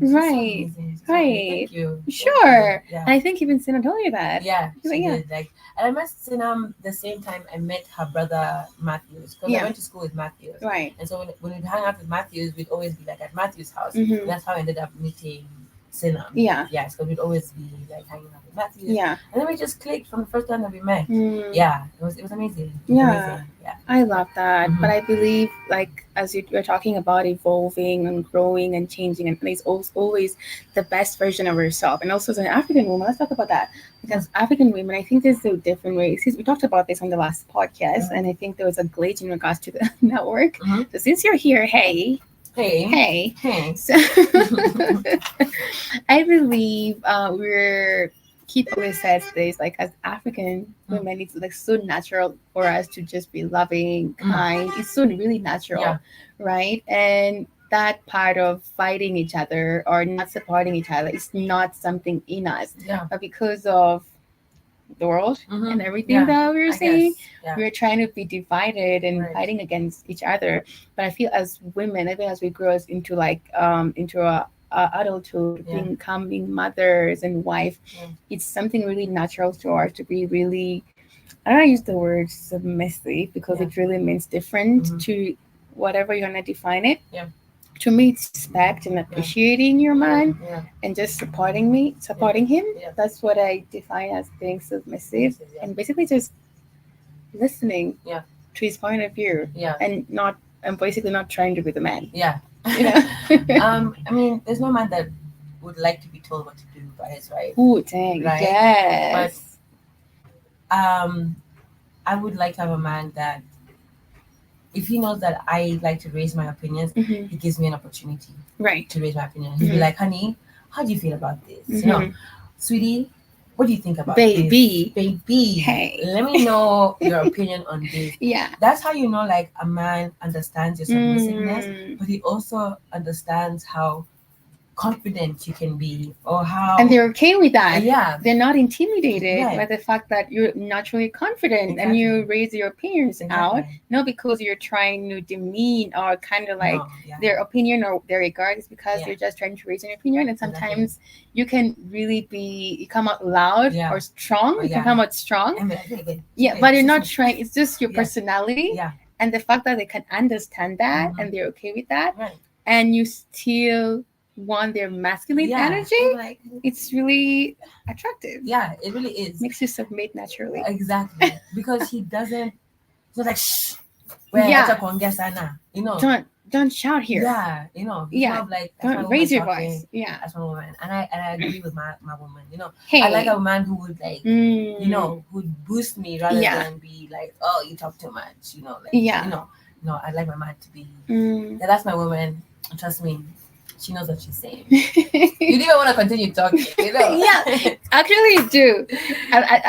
Right. So thank you. Sure. And I think even Sina told you that. She did. Like, and I met Sinam the same time I met her brother Matthews, because I went to school with Matthews. Right. And so when we'd hang out with Matthews, we'd always be like at Matthews' house. And that's how I ended up meeting Sinam. Yes, because we'd always be like hanging out with Matthews. And then we just clicked from the first time that we met. It was amazing. Amazing. I love that. But I believe, like, as you're talking about evolving and growing and changing, and it's always the best version of yourself. And also, as an African woman, let's talk about that, because African women, I think there's a different way. We talked about this on the last podcast, and I think there was a glitch in regards to the network. So since you're here, hey. So I believe we're Keith always says this, like, as African women, it's like so natural for us to just be loving, kind. It's so really natural, right? And that part of fighting each other or not supporting each other is not something in us, but because of the world and everything that we're seeing, we're trying to be divided and fighting against each other. But I feel as women, I think as we grow into like into a adulthood, becoming mothers and wife, it's something really natural to us to be really, I don't use the word submissive because it really means different to whatever you're gonna define it. To me, it's respect and appreciating your man and just supporting him. That's what I define as being submissive, and basically just listening to his point of view and basically not trying to be the man. You know? I mean, there's no man that would like to be told what to do by his wife. Ooh, dang, right? Yes. But I would like to have a man that, if he knows that I like to raise my opinions, he gives me an opportunity to raise my opinion. He'll be like, "Honey, how do you feel about this? You know, sweetie, what do you think about this? Baby, hey, let me know your opinion on this." That's how you know, like, a man understands your submissiveness, but he also understands how confident you can be, or how, and they're okay with that. They're not intimidated by the fact that you're naturally confident and you raise your opinions out, not because you're trying to demean or kind of like their opinion or their regard. It's because you're just trying to raise an opinion. And sometimes you can really you come out loud or strong. You can come out strong, but you're not trying. It's just your personality and the fact that they can understand that and they're okay with that, and you still want their masculine energy. Like, it's really attractive. It really is. Makes you submit naturally. Exactly. Because he doesn't. He's not like, shh. You know. don't shout here. Yeah, he's more of like, that's my Don't woman raise your talking. voice. Yeah, That's my woman, and I agree with my woman. hey, I like a man who would like, would boost me rather than be like, oh, you talk too much. No, I like my man to be. Yeah, that's my woman. Trust me, she knows what she's saying. You don't even want to continue talking. Yeah, actually, you do.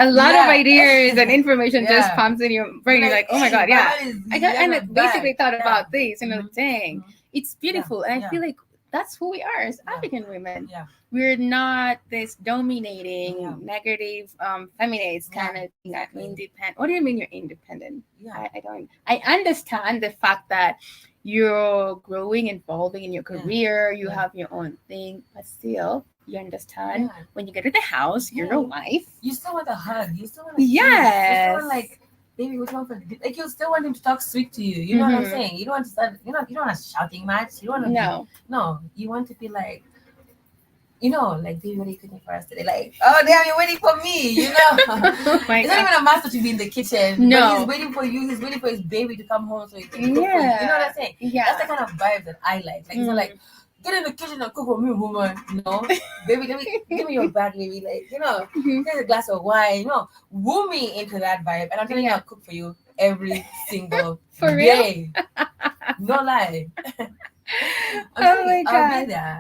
A lot of ideas and information just comes in your brain. You're like, oh my god, yeah. I basically thought about this. Dang, it's beautiful, and I feel like that's who we are as African women. Yeah. We're not this dominating, negative, feminist kind of thing. Independent. What do you mean you're independent? Yeah. I don't. I understand the fact that you're growing, evolving in your career. You have your own thing, but still, you understand when you get to the house, you're your wife. You still want a hug. You still want to yes. You still want like, baby, what's wrong for like, you still want him to talk sweet to you. You know what I'm saying? You don't want to start. You don't want a shouting match. You don't want to. No. You want to be like, like, baby, what are you cooking for us today? Like, oh damn, you're waiting for me. It's not even a master to be in the kitchen. No, but he's waiting for you. He's waiting for his baby to come home so he can cook for you. You know what I'm saying? Yeah, that's the kind of vibe that I like. Like, it's not like, get in the kitchen and cook for me, woman. No, baby, give me your bag, baby. Like, here's a glass of wine. Woo me into that vibe, and I'm telling you, I'll cook for you every single day. No lie. I'll be there.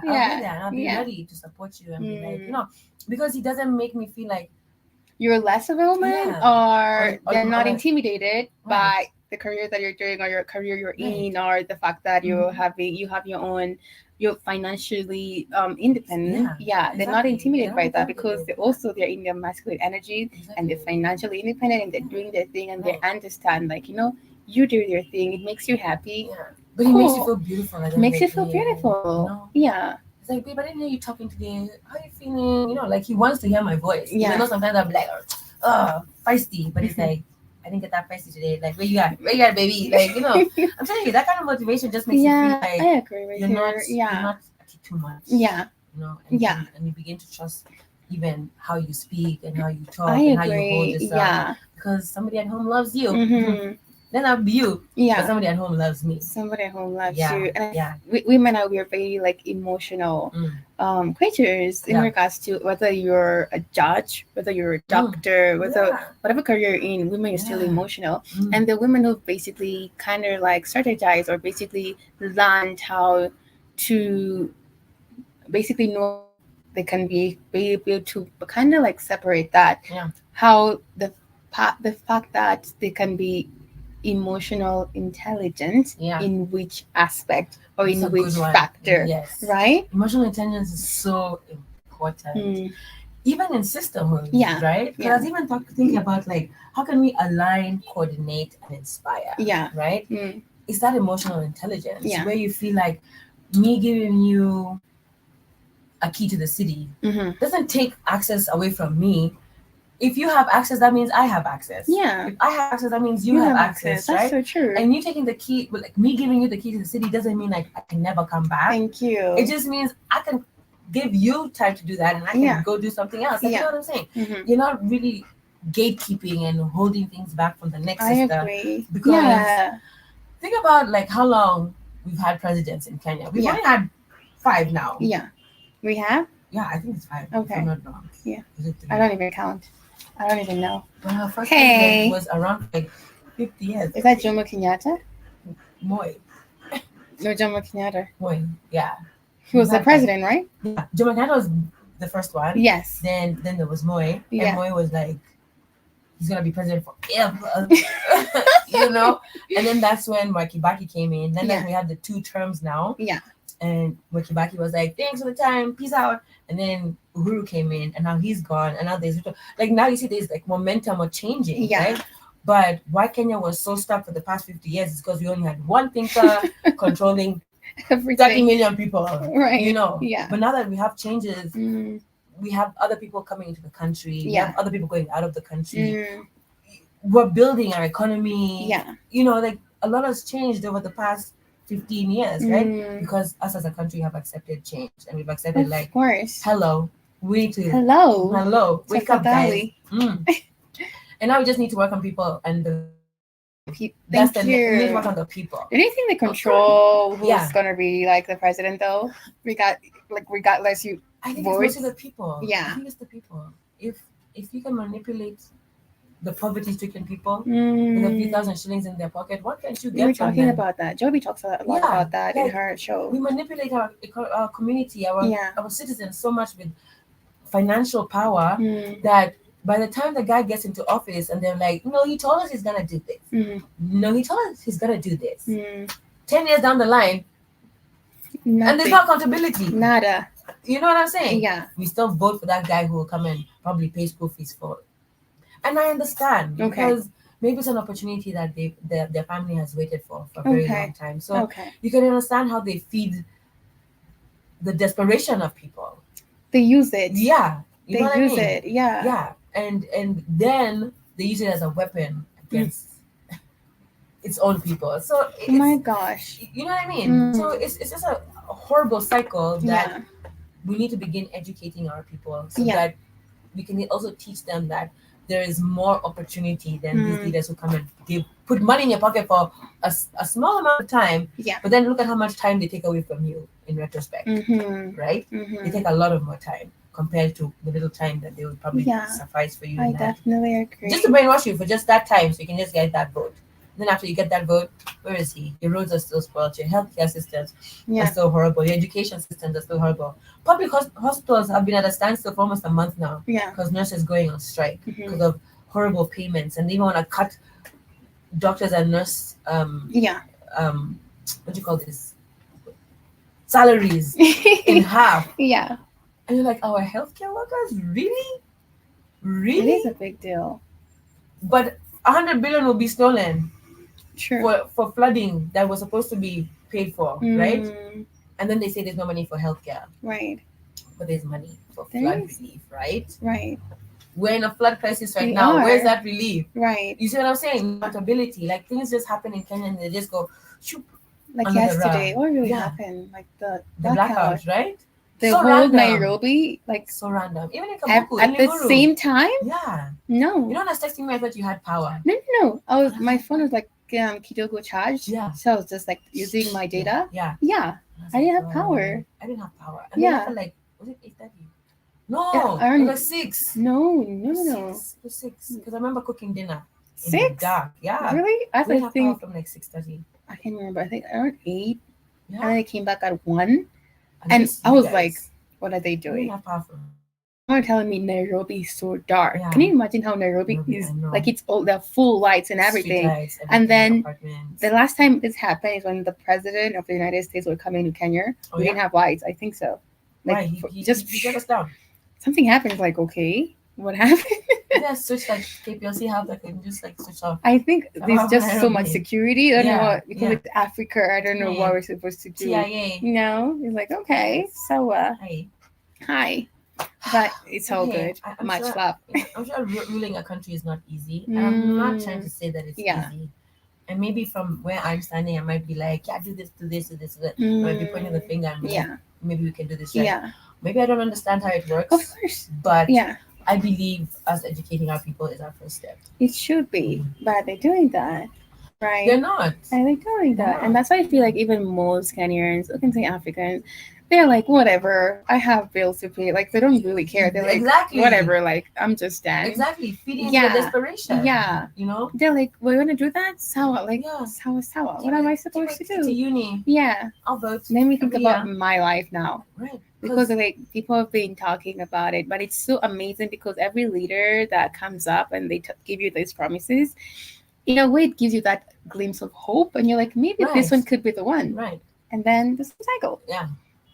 I'll be ready to support you and be like, because he doesn't make me feel like you're less of a woman, or they're not intimidated by the career that you're doing, or your career you're in, or the fact that you have your own, you're financially independent. They're not intimidated by that, because they're in their masculine energy, and they're financially independent, and they're doing their thing, and they understand, like, you do your thing, it makes you happy. But it makes you feel beautiful. Makes you feel beautiful. Yeah. It's like, babe, I didn't hear you talking today. How are you feeling? Like, he wants to hear my voice. Yeah. Sometimes I'm like, feisty. But it's like, I didn't get that feisty today. Like, where you at? Where you at, baby? Like, I'm telling you, that kind of motivation just makes you feel like I agree with you're not too much. Yeah. And you begin to trust even how you speak and how you talk and how you hold yourself. Yeah. Because somebody at home loves you. Then I'll be you. Yeah. But somebody at home loves me. Somebody at home loves you. And women are, we're very like emotional creatures in regards to whether you're a judge, whether you're a doctor, whatever career you're in, women are still emotional. And the women who basically kind of like strategize, or basically learned how to basically know they can be able to kind of like separate that. How the fact that they can be emotional intelligence in which aspect, or in which factor. Right? Emotional intelligence is so important. Even in sisterhood, right? Because I was even thinking about, like, how can we align, coordinate, and inspire? Right? It's that emotional intelligence where you feel like me giving you a key to the city doesn't take access away from me. If you have access, that means I have access. Yeah. If I have access, that means you have access, right? That's so true. And you taking the key, like me giving you the key to the city, doesn't mean like I can never come back. Thank you. It just means I can give you time to do that, and I can go do something else. Like, you know what I'm saying? You're not really gatekeeping and holding things back from the next sister. I agree. Because think about like how long we've had presidents in Kenya. We've only had 5 now. Yeah. We have? Yeah, I think it's 5. Okay. If I'm not wrong. Yeah. I don't even count. I don't even know. Well, her first president was around like 50 years. Is that Jomo Kenyatta? Moi. No, Jomo Kenyatta. Moi, yeah. He was the president, right? Yeah. Jomo Kenyatta was the first one. Yes. Then there was Moi. Yeah. And Moi was like, he's going to be president forever. And then that's when Mwai Kibaki came in. Then we had the 2 terms now. Yeah. And Mwai Kibaki was like, thanks for the time, peace out. And then Uhuru came in, and now he's gone. And now there's like, now you see there's like momentum of changing, right? But why Kenya was so stuck for the past 50 years is because we only had one thinker controlling 30 million people, right? Yeah. But now that we have changes, we have other people coming into the country. We have other people going out of the country. We're building our economy. Yeah. Like a lot has changed over the past 15 years, right? Because us as a country have accepted change, and we've accepted, of course. Hello, we need to wake up, guys. And now we just need to work on people and the That's the we need to work on the people. Do you think they control who's gonna be like the president though? Regardless you I think vote. it's mostly the people. Yeah. I think it's the people. If you can manipulate the poverty-stricken people with a few thousand shillings in their pocket, what can you get from them? We were talking about that. Joby talks a lot about that in her show. We manipulate our community, our citizens so much with financial power that by the time the guy gets into office and they're like, no, he told us he's gonna do this. No, he told us he's gonna do this. 10 years down the line, and there's no accountability. Nada. You know what I'm saying? Yeah. We still vote for that guy who will come and probably pay school fees for it. And I understand because maybe it's an opportunity that their family has waited for a very long time. So you can understand how they feed the desperation of people. They use it. Yeah. They use it. Yeah. Yeah. And then they use it as a weapon against its own people. So oh my gosh. You know what I mean? So it's just a horrible cycle that we need to begin educating our people so that we can also teach them that there is more opportunity than these leaders who come and put money in your pocket for a small amount of time. Yeah. But then look at how much time they take away from you in retrospect. Right? They take a lot of more time compared to the little time that they would probably suffice for you. I definitely agree. Just to brainwash you for just that time so you can just get that vote. Then after you get that vote, where is he? Your roads are still spoiled. Your healthcare systems are still horrible. Your education systems are still horrible. Public hospitals have been at a standstill for almost a month now. Yeah. Because nurses going on strike because of horrible payments, and they even want to cut doctors and nurse what do you call this? Salaries in half. Yeah. And you're like, our healthcare workers, really? Really? It is a big deal. But 100 billion will be stolen. Sure. For flooding that was supposed to be paid for, right? And then they say there's no money for healthcare. Right. But there's money for flood relief, right? Right. We're in a flood crisis right now. Where's that relief? Right. You see what I'm saying? Accountability. Like things just happen in Kenya and they just go shoop. Like yesterday. What really happened? Like the blackout, right? The so whole random. Nairobi, like so random. Even in Kabuku, at the same time. Yeah. No. You know, when I was texting me, I thought you had power. No. My phone was like Kidogo charged. Yeah. So I was just like using my data. Yeah. I didn't have power. I didn't have power. And then I felt like, was it 8:30? No, it was 6. No. 6. Because I remember cooking dinner. 6? In the dark. Yeah. Really? I think from like 6:30. I can't remember. I think around 8. Yeah. And then I came back at 1. And I was like, what are they doing? They're telling me Nairobi is so dark. Yeah. Can you imagine how Nairobi is? Like it's all the full lights and everything. Lights, and then the last time this happened is when the president of the United States were coming to Kenya. We didn't have lights. I think so. Like he shut us down. Something happened. Like what happened? Switch like KPLC have that can just like switch off. I think there's just so much security. I don't know what because it's Africa. I don't know what we're supposed to do. TIA. No, it's like okay, so hi. But it's all good. Much love. I'm sure ruling a country is not easy. I'm not trying to say that it's easy. And maybe from where I'm standing, I might be like, do this, do this, do this, do that. I might be pointing the finger and like, maybe we can do this right. Yeah. Maybe I don't understand how it works. Of course. But I believe us educating our people is our first step. It should be. But they're doing that. Right? They're not. And they're doing that. And that's why I feel like even most Kenyans, I can say Africans, they're like, whatever, I have bills to pay. Like, they don't really care. They're like, whatever, like, I'm just dead. Exactly. Feeding their desperation. Yeah. You know? They're like, we're going to do that? Sawa. Like, sawa. What am I supposed to do? To uni. Yeah. I'll vote. Let me think about my life now. Right. Because, like, people have been talking about it. But it's so amazing because every leader that comes up and they give you these promises, in a way, it gives you that glimpse of hope. And you're like, maybe this one could be the one. Right. And then the cycle. Yeah.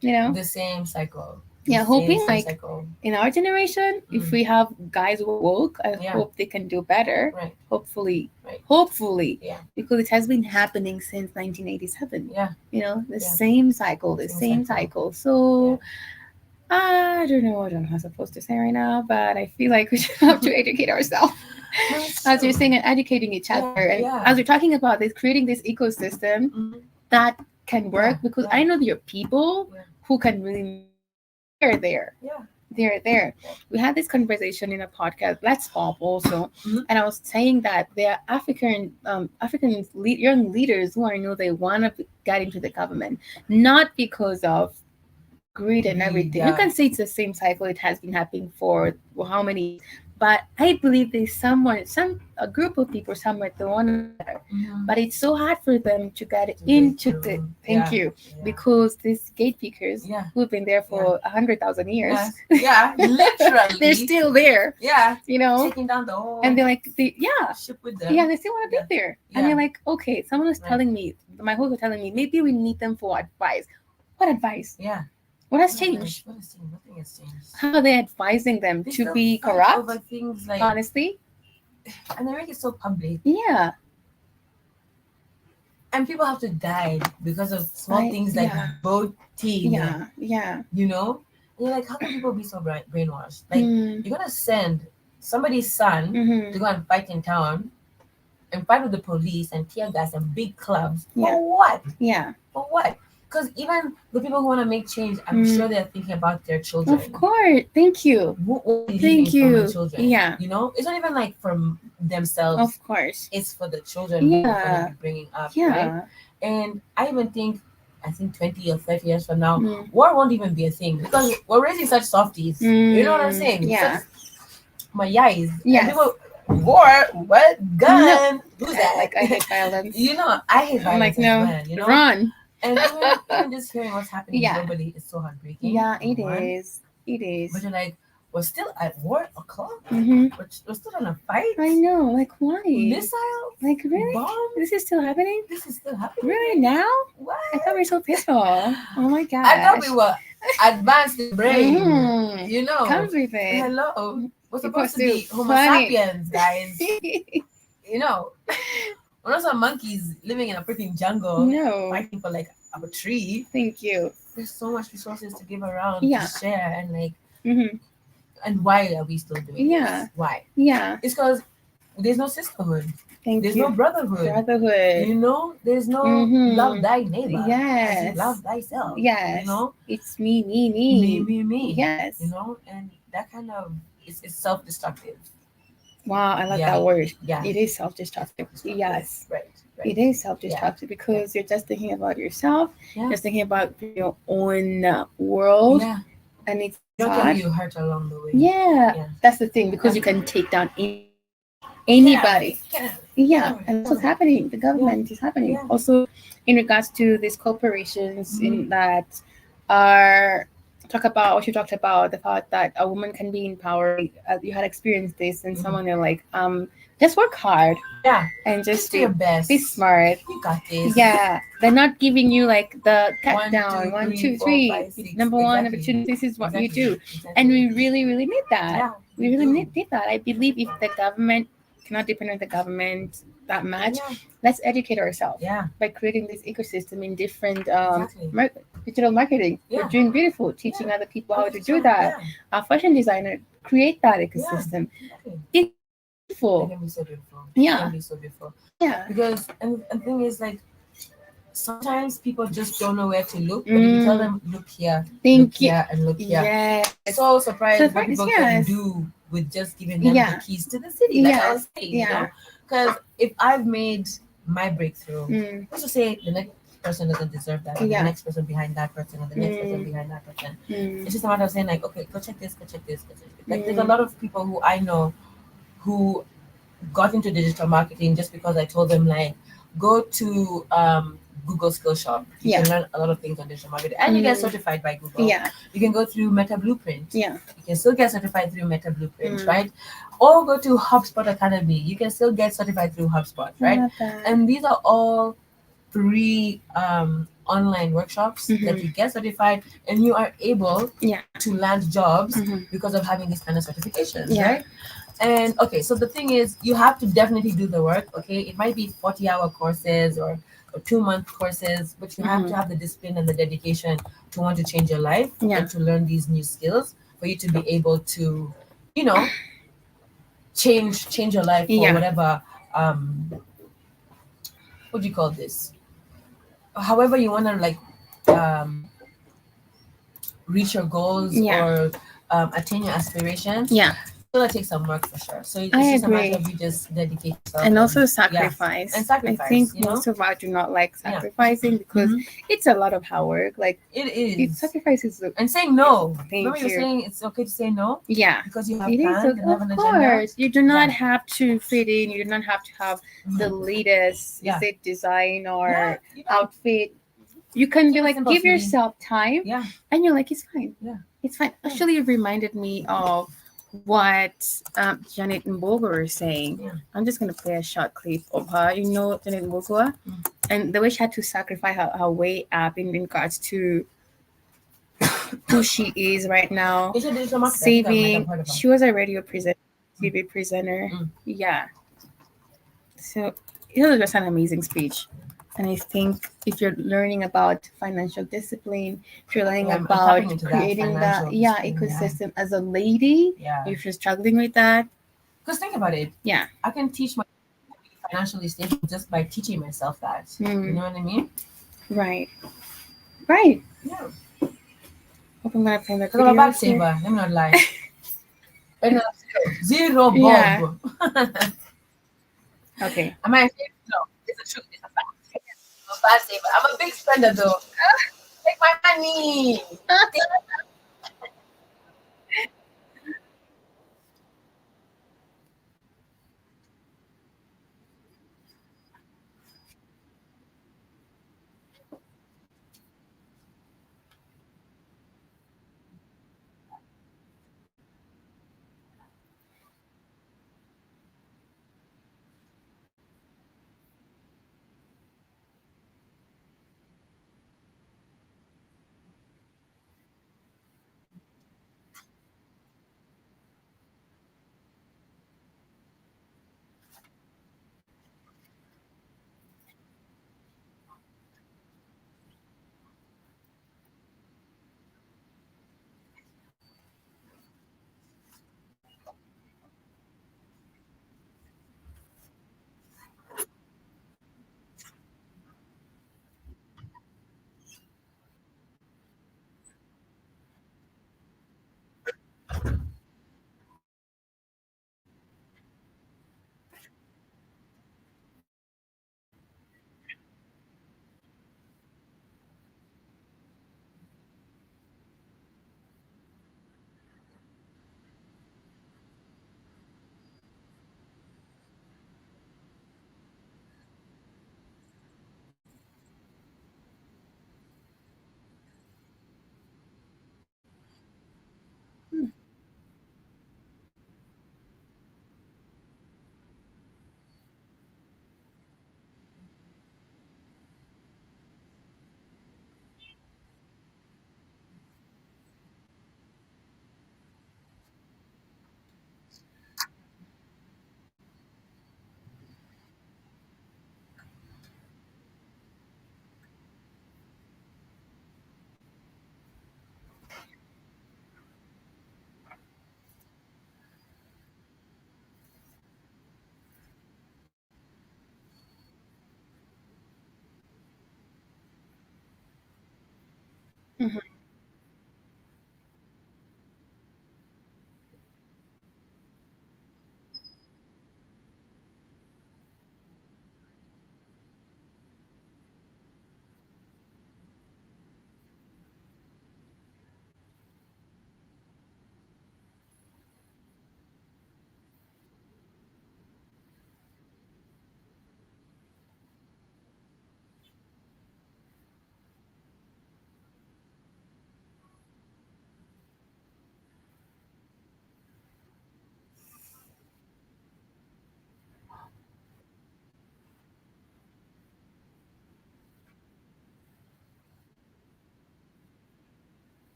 You know, the same cycle. Hoping like in our generation, if we have guys who are woke, I hope they can do better. Right. Hopefully. Yeah. Because it has been happening since 1987. Yeah. You know, the same cycle, same cycle. So I don't know what I'm supposed to say right now, but I feel like we should have to educate ourselves. As you're saying, and educating each other. And as we're talking about this, creating this ecosystem that can work because I know there are people who can really there. They're there. We had this conversation in a podcast, Let's Pop also, Mhm. and I was saying that there are young leaders who I know they want to get into the government, not because of greed and everything. You Yeah. can say it's the same cycle. It has been happening for how many years, but I believe there's someone, some a group of people somewhere that want to be better, Mhm. but it's so hard for them to get To break into the. through. Thank Yeah. you, Yeah. because these gatekeepers Yeah. who've been there for 100,000 years, Yes. Yeah. Literally. they're still there. Yeah. You know, Taking down the whole and they're like, ship with them. yeah, they still want to Yeah. be there. Yeah. And you're like, okay, someone was Right. telling me, my host was telling me, maybe we need them for advice. What advice? Yeah. What has What changed? What has changed? Nothing has changed. How are they advising them They to still be fight corrupt? over things like, Honestly, and they make it so public, yeah, and people have to die because of small things like yeah, voting. yeah. You know, and you're like, how can people be so brainwashed? Like, you're gonna send somebody's son to go and fight in town and fight with the police and tear gas and big clubs. Yeah. For what? Yeah. For what? Because even the people who want to make change, I'm sure they're thinking about their children. Of course. Thank you. What are Thank for you. my children? Yeah. You know, it's not even like for themselves. Of course. It's for the children who are going to be bringing up. Yeah. Right? And I think 20 or 30 years from now, Mm. war won't even be a thing because we're raising such softies. You know what I'm saying? Yeah. Such, my eyes. Yes. People, war, what? Gun? No. Who's that? Like, I hate violence. You know, I hate violence. I'm like, no, well, you know? run. And even just hearing what's happening globally is so heartbreaking. Yeah, it is. It is. But you're like, we're still at war o'clock? Mm-hmm. We're still in a fight? I know. Like, why? Missiles? Like, really? Bombs? This is still happening? This is still happening? Really? Now? What? I thought we were so peaceful. Oh my god. I thought we were advanced in brain. Mm-hmm. You know? Comes with it. Hello. We're supposed to People be still Homo funny. sapiens, guys. You know? We're not some monkeys living in a freaking jungle. No. Fighting for like a tree. Thank you. There's so much resources to give around Yeah. to share and like Mm-hmm. and why are we still doing Yeah. this? Why? Yeah. It's because there's no sisterhood. There's no brotherhood. You know, there's no love thy neighbor. Yes. As you love thyself. Yes. You know? It's me. Me. Yes. You know, and that kind of it's self-destructive. Wow, I like that word. Yeah. It is self-destructive. Yes. Right. It is self-destructive because you're just thinking about yourself. Yeah. Just thinking about your own world. Yeah. And it's don't hard. get you hurt along the way. Yeah. That's the thing, because you can take down anybody. Yeah. And that's what's happening. The government is happening. Yeah. Also, in regards to these corporations in that are talk about what you talked about, the fact that a woman can be in power. You had experienced this, and someone they're like, just work hard. Yeah. And just do your best. Be smart. You got this. Yeah. They're not giving you like the cut 1, down 2, 1, 3, 2, 4, 3. 5, 6. Number one, Exactly. number two, this is what you Exactly. do. Exactly. And we really, really need that. Yeah, we really need that. I believe if the government cannot depend on the government that much, let's educate ourselves by creating this ecosystem in different digital marketing. We're doing beautiful, teaching other people how to do that. Our fashion designer create that ecosystem. It's beautiful. It can be so beautiful. Yeah. It can be so beautiful. Yeah. Because and the thing is, like, sometimes people just don't know where to look, but if you tell them, look here, look here, and look here. Yeah. So surprised what people can do with just giving them the keys to the city. Like I was saying, you know? Because if I've made my breakthrough, let's just say the next person doesn't deserve that, or the next person behind that person, or the next person behind that person. It's just a matter of saying, like, okay, go check this, go check this, go check this. Like, there's a lot of people who I know who got into digital marketing just because I told them, like, go to Google Skillshop. You can learn a lot of things on digital marketing, and you get certified by Google. You can go through Meta Blueprint. You can still get certified through Meta Blueprint, right? Or go to HubSpot Academy. You can still get certified through HubSpot, right? And these are all free online workshops that you get certified, and you are able to land jobs because of having these kind of certifications, right? And okay, so the thing is, you have to definitely do the work. Okay, it might be 40-hour courses or 2-month courses, but you have to have the discipline and the dedication to want to change your life and to learn these new skills for you to be able to, you know, change your life for whatever what do you call this, however you want to, like, reach your goals or attain your aspirations, Yeah, it's gonna take some work for sure. So I it's just a matter agree. of you just dedicate yourself And also yeah, sacrifice. and I sacrifice. think most of us do not like Yeah. sacrificing because it's a lot of hard work. Like It it is. sacrifices. And saying no. Thank Remember you're you. saying it's okay to say no Yeah, because you have it is. plans and have Of an agenda. course, you do not Yeah. have to fit in. You do not have to have the latest, Yeah. is it design or Yeah, you don't. outfit. You can be Keep it like, simple, give sweetie. yourself time, Yeah. and you're like, it's fine. Yeah. It's fine. Actually, it reminded me of what Janet Mbogo was saying. Yeah. I'm just gonna play a short clip of her. You know Janet Mbogo, and the way she had to sacrifice her way up in regards to who she is right now. Is she a digital marketer? I think I might Saving. have heard of her. She was a radio presenter, TV presenter. Yeah. So it was just an amazing speech. And I think if you're learning about financial discipline, if you're learning Yeah, I'm about tapping into that creating that financial ecosystem as a lady, Yeah. if you're struggling with that, Because think about it. yeah. I can teach my to be financially stable just by teaching myself that. You know what I mean? Right. Right. Yeah. Hope I'm gonna play that Because I'm a bad video saver. here. Let me not lie. And zero bob. Yeah. Okay. Am I a saver? No. It's a truth. It's a fact. I'm a bad saver. I'm a big spender though. Take my money.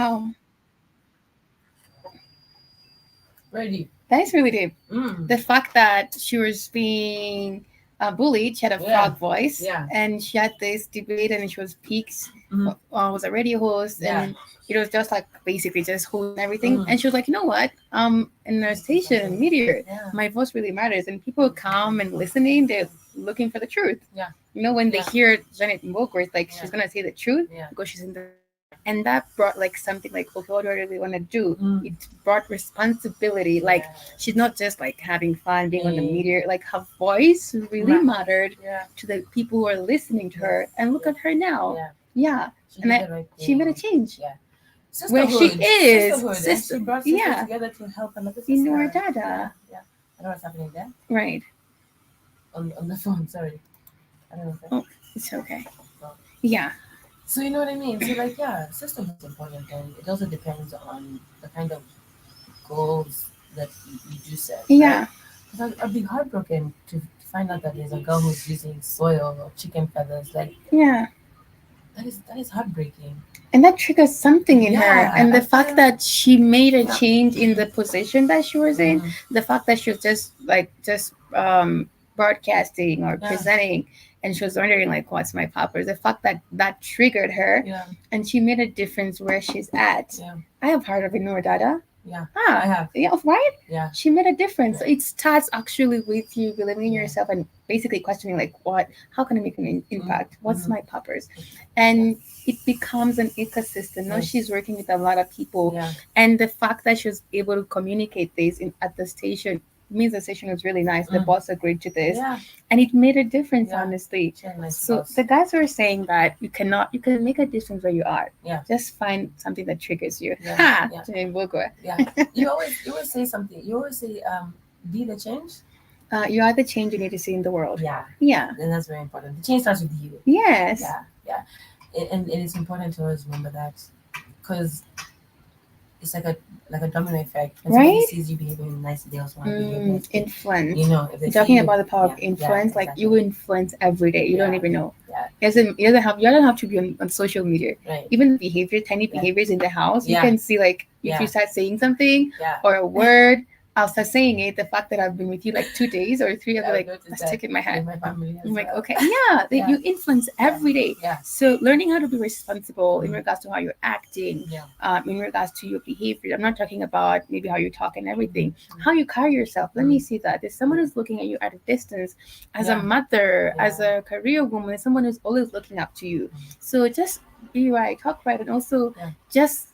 Wow. Very deep. That is really deep. Mm. The fact that she was being bullied, she had a Yeah. frog voice, Yeah. and she had this debate, and she was peaks, Mhm. was a radio host, Yeah. and it was just like basically just hosting everything. Mhm. And she was like, you know what? In our station, Meteor, Yeah. my voice really matters, and people come and listening, they're looking for the truth. Yeah. You know, when they Yeah. hear Janet Mbogo, it's like Yeah. she's gonna say the truth Yeah. because she's in the right. And that brought like something like, okay, what do I really want to do? Mm. It brought responsibility. Like Yeah. she's not just like having fun being on the Yeah. media. Like her voice really mattered Yeah. to the people who are listening to her. And look at her now. Yeah. Yeah, She and did the right she made a thing. change. Yeah. Where she Sisterhood. is, Sisterhood. And sister. she brought sisters Yeah, together to help another in sister. Dada. Yeah. Yeah. I don't know what's happening there. Right. On the phone, sorry. I don't know. Oh, it's okay. Oh. Yeah. So you know what I mean? So like yeah, sisterhood is important and it also depends on the kind of goals that you do set. Yeah. Right? Because I'd be heartbroken to find out that there's a girl who's using soil or chicken feathers. Like Yeah. that is heartbreaking. And that triggers something in her. Yeah, And the I fact feel- that she made a change in the position that she was in, Mhm. the fact that she was just broadcasting or Yeah. presenting, and she was wondering like, what's my purpose? The fact that that triggered her, Yeah, and she made a difference where she's at. yeah, I have heard of Inor Dada. yeah. Ah, I have. yeah, right? Yeah, She made a difference. Yeah. It starts actually with you believing in Yeah. yourself and basically questioning like, what? How can I make an impact? What's Mhm. my purpose? And it becomes an ecosystem. Now Yes. she's working with a lot of people, Yeah, and the fact that she was able to communicate this at the station means the station was really nice. The Mm. boss agreed to this, yeah. and it made a difference. Yeah. Honestly, She had a nice so boss. the guys were saying that you can make a difference where you are. Yeah. Just find something that triggers you. Yeah. Ha! Yeah. Jane Bogo. Yeah. You always say something. You always say be the change. You are the change you need to see in the world. Yeah. Yeah. And that's very important. The change starts with you. Yes. Yeah. Yeah. And it's important to always remember that because it's like a domino effect. When somebody Right? sees you behaving nicely, they also want to behave nicely. Influence. You know, if they You're see talking you, about the power of yeah, influence. yeah, Like exactly. you influence every day. You don't Yeah. even know. Yeah. You don't have to be on social media. Right. Even behavior, tiny Yeah. behaviors in the house, you Yeah. can see like if Yeah. you start saying something Yeah. or a word, I'll start saying it. The fact that I've been with you like 2 days or three, I'll be I've like, noticed let's that stick it in my head. in my family as I'm like, well. okay, yeah, Yeah. you influence every day. Yeah. So learning how to be responsible in Mhm. regards to how you're acting, Yeah. in regards to your behavior. I'm not talking about maybe how you talk and everything, Mhm. how you carry yourself. Let me see that. There's someone who's looking at you at a distance, as a Yeah. mother, Yeah. as a career woman, someone who's always looking up to you. Mhm. So just be right, talk right, and also Yeah. just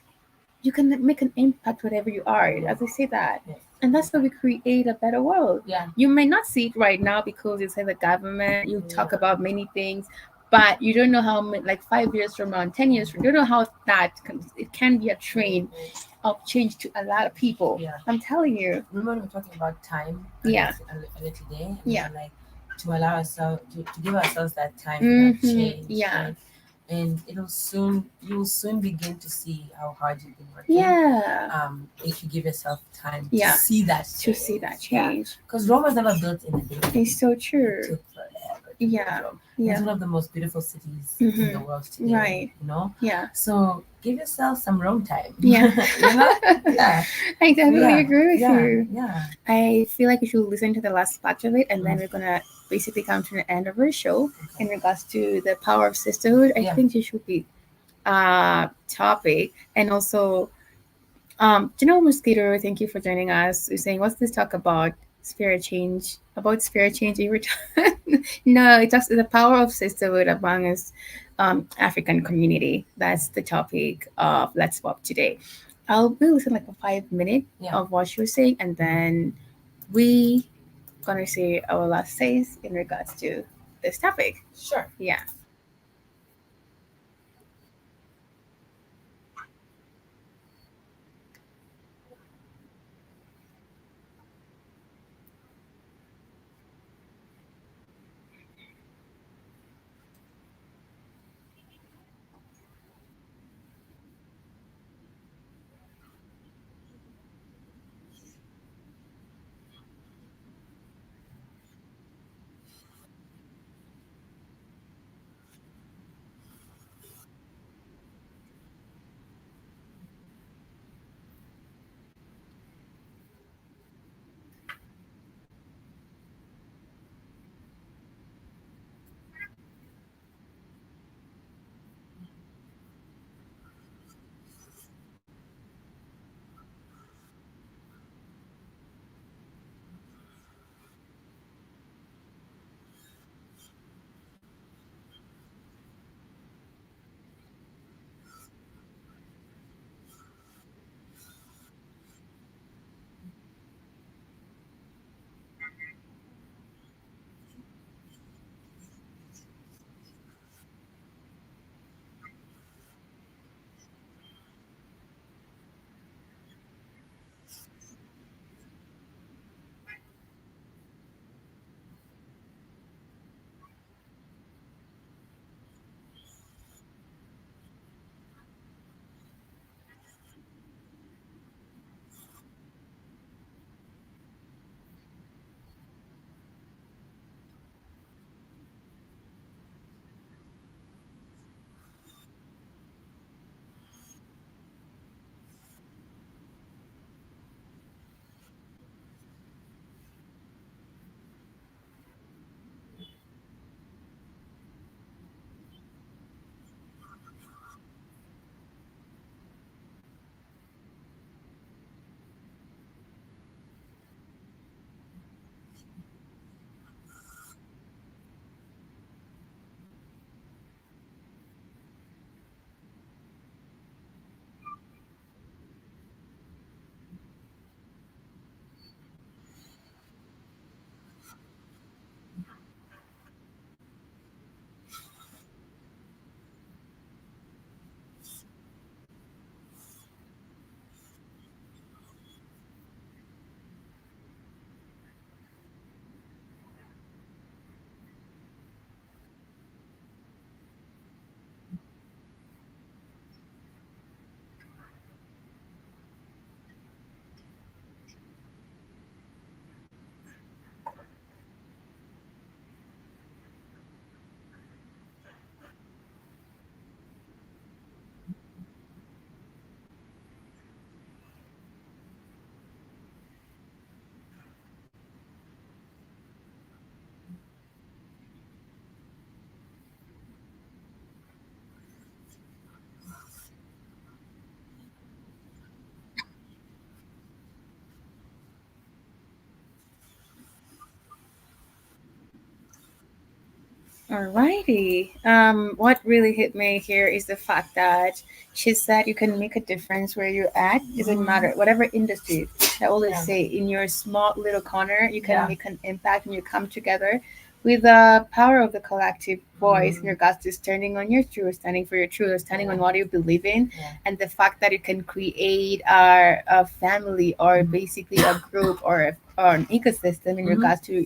you can make an impact whatever you are. Yeah. As I say that. Yeah. And that's how we create a better world. Yeah. You may not see it right now because it's in the government. You talk Yeah. about many things, but you don't know how like 5 years from now, 10 years from, you don't know how it can be a train of change to a lot of people. Yeah. I'm telling you. Remember when we were talking about time Yeah. earlier today? And Yeah. we were like to allow ourselves to give ourselves that time for that change. Yeah. Right? And you will soon begin to see how hard you've been working. Yeah. If you give yourself time Yeah. to see that To see that change. Because Rome was never built in a day. It's so It true. took forever to Yeah. build Rome. Yeah. It's one of the most beautiful cities in the world today. Right. You know? Yeah. So give yourself some Rome time. Yeah. You know? Yeah. I definitely Yeah. agree with Yeah. you. Yeah. I feel like we should listen to the last part of it, and then Mhm. we're gonna basically come to the end of our show in regards to the power of sisterhood. I Yeah. think this should be topic, and also Janelle Mosquito, thank you for joining us. We're saying, what's this talk about? Spirit change, about spirit change in return. No, it's just the power of sisterhood among us African community. That's the topic of Let's Swap today. We'll listen like for 5 minutes Yeah. of what she was saying, and then we gonna say our last says in regards to this topic. Sure. Yeah. Alrighty. What really hit me here is the fact that she said you can make a difference where you're at. Doesn't matter whatever industry. I always say in your small little corner, you can make an impact when you come together with the power of the collective voice in regards to standing on your truth, standing for your truth, standing on what you believe in, and the fact that you can create a family or basically a group or an ecosystem in regards to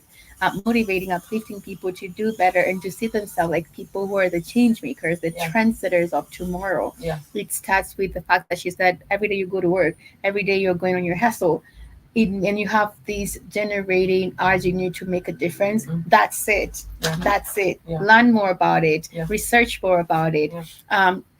motivating, uplifting people to do better and to see themselves like people who are the change makers, the trendsetters of tomorrow. It starts with the fact that she said every day you go to work, every day you're going on your hustle, and you have these generating urging you to make a difference. That's it. That's it. Learn more about it. Research more about it.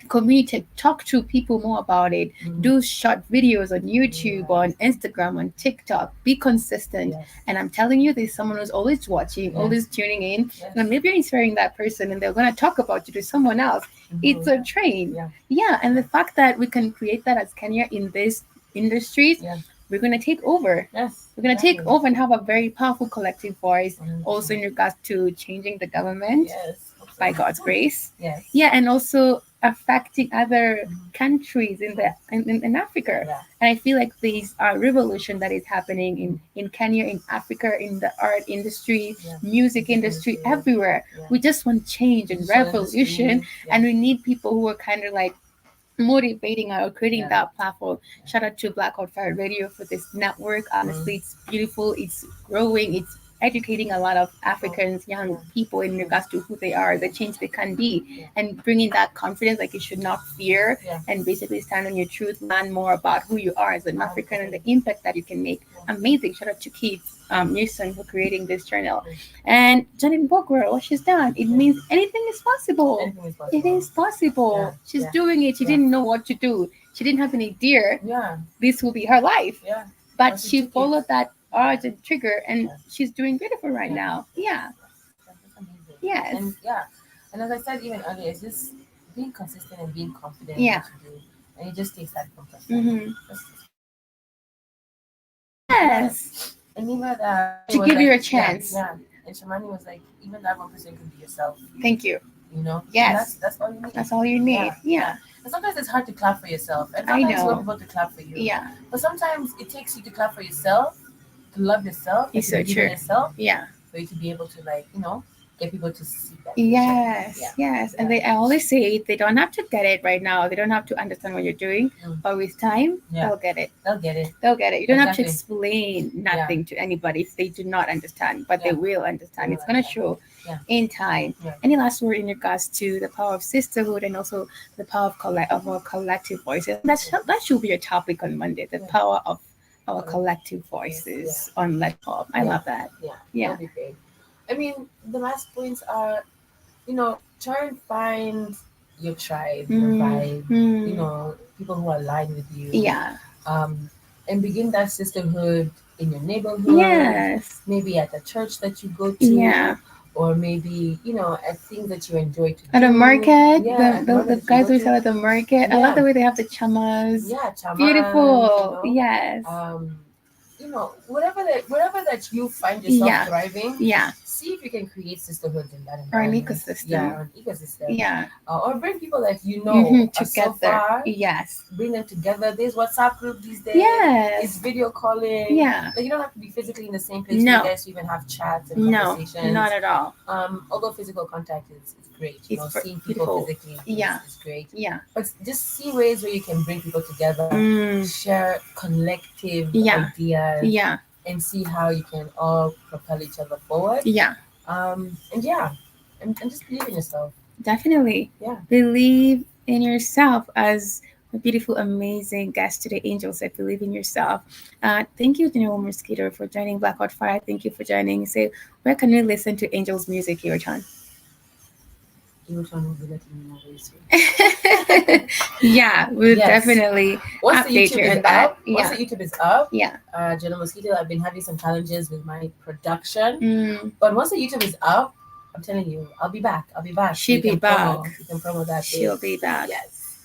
Communicate, talk to people more about it. Do short videos on YouTube, on Instagram, on TikTok. Be consistent. And I'm telling you, there's someone who's always watching, always tuning in. And maybe you're inspiring that person and they're going to talk about you to someone else. It's a train. And the fact that we can create that as Kenya in these industries, we're going to take over. We're going to take over and have a very powerful collective voice, also in regards to changing the government by God's grace. And also affecting other countries in Africa. And I feel like this revolution that is happening in Kenya, in Africa, in the art industry, music industry, everywhere. We just want change and revolution, and we need people who are kind of like motivating or creating that platform. Shout out to Black Out Fire Radio for this network. Honestly, it's beautiful, it's growing, it's educating a lot of Africans, young people in regards to who they are, the change they can be, and bringing that confidence, like you should not fear, and basically stand on your truth, learn more about who you are as an African and the impact that you can make. Amazing. Shout out to Keith Newson for creating this journal. And Janet Bogwer, what she's done, it means anything is possible. It is possible. She's doing it. She didn't know what to do. She didn't have an idea. This will be her life. But she followed that urge and trigger, and she's doing beautiful right now. Yes. And as I said even earlier, it's just being consistent and being confident in what you do. And it just takes that from Yes. And even that to give you a chance. And Shamani was like, even that one person could be yourself. Thank you. You know? Yes. That's all you need. That's all you need. And sometimes it's hard to clap for yourself. And sometimes you want people to clap for you. But sometimes it takes you to clap for yourself, to love yourself, it's to so believe true. in yourself. For you to be able to, like, get people to see that. Yes. And I always say they don't have to get it right now. They don't have to understand what you're doing. But with time, they'll get it. They'll get it. You don't have to explain nothing to anybody if they do not understand, but they will understand. It's going to show in time. Any last word in regards to the power of sisterhood and also the power of our collective voices? That should be a topic on Monday, the power of our collective voices on Let Pop. I love that. That'd be great. I mean, the last points are, try and find your tribe, your vibe, people who align with you. And begin that sisterhood in your neighborhood. Maybe at the church that you go to. Or maybe, at things that you enjoy to do. At a market, the guys who sell at the market. I love the way they have the chamas. Chamas. Beautiful. Yes. Whatever that you find yourself thriving. See if you can create sisterhood in that environment. Or an ecosystem. Or an ecosystem. Or bring people that together. So far, yes. Bring them together. There's WhatsApp group these days. Yes. It's video calling. Like you don't have to be physically in the same place. No. You guys even have chats and conversations. No, not at all. Although physical contact is great. Seeing people beautiful. physically is great. But just see ways where you can bring people together, share collective ideas. And see how you can all propel each other forward. And just believe in yourself. Definitely. Believe in yourself, as a beautiful, amazing guest today, Angel said, believe in yourself. Thank you, General Mosquito, for joining Blackout Fire. Thank you for joining. So, where can we listen to Angel's music, Ewoton? Ewoton will be letting me know very soon. We'll definitely once the YouTube is up. Once the YouTube is up, General Mosquito, I've been having some challenges with my production. But once the YouTube is up, I'm telling you, I'll be back. She'll be back. You can promo that. She'll be back.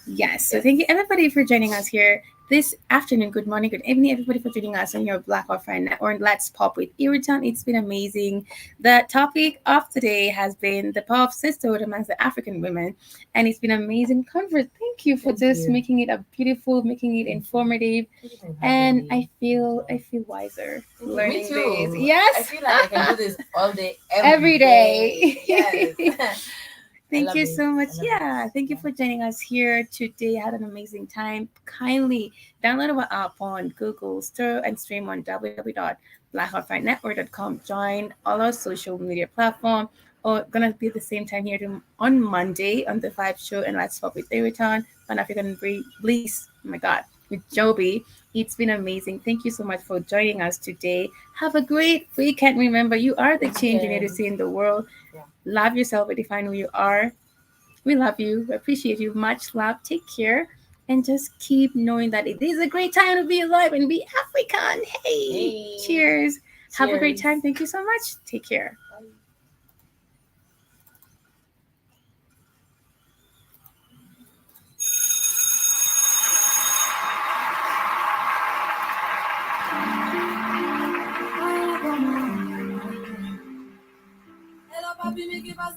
Yes. So thank you everybody for joining us here. this afternoon, good morning, good evening, everybody, for joining us on your Black or Friend or Let's Pop with Ewoton. It's been amazing. The topic of today has been the power of sisterhood amongst the African women, and it's been amazing conference. Thank you for Thank just you. making it a beautiful, making it informative, Thank you for having and me. I feel wiser Thank you. Me learning this. too. I Yes, feel like I can do this all day, every every day. day. Yes. I Thank love you it. so much. I love it. Yeah, thank you Yeah. for joining us here today. Had an amazing time. Kindly download our app on Google Store and stream on www.blackoutfightnetwork.com. Join all our social media platform. Or gonna be the same time here on Monday on the Vibe Show and Let's Talk with Eriton, Pan African Bliss. Oh my God, with Joby. It's been amazing. Thank you so much for joining us today. Have a great weekend. Remember, you are the change you need to Weekend. see in the world. Yeah. Love yourself and define who you are. We love you. We appreciate you. Much love. Take care. And just keep knowing that it is a great time to be alive and be African. Hey, Hey. cheers. Have a great Cheers. time. Thank you so much. Take care. Bye. Hello papi, mais qui passe?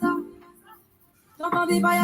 J'entends des bails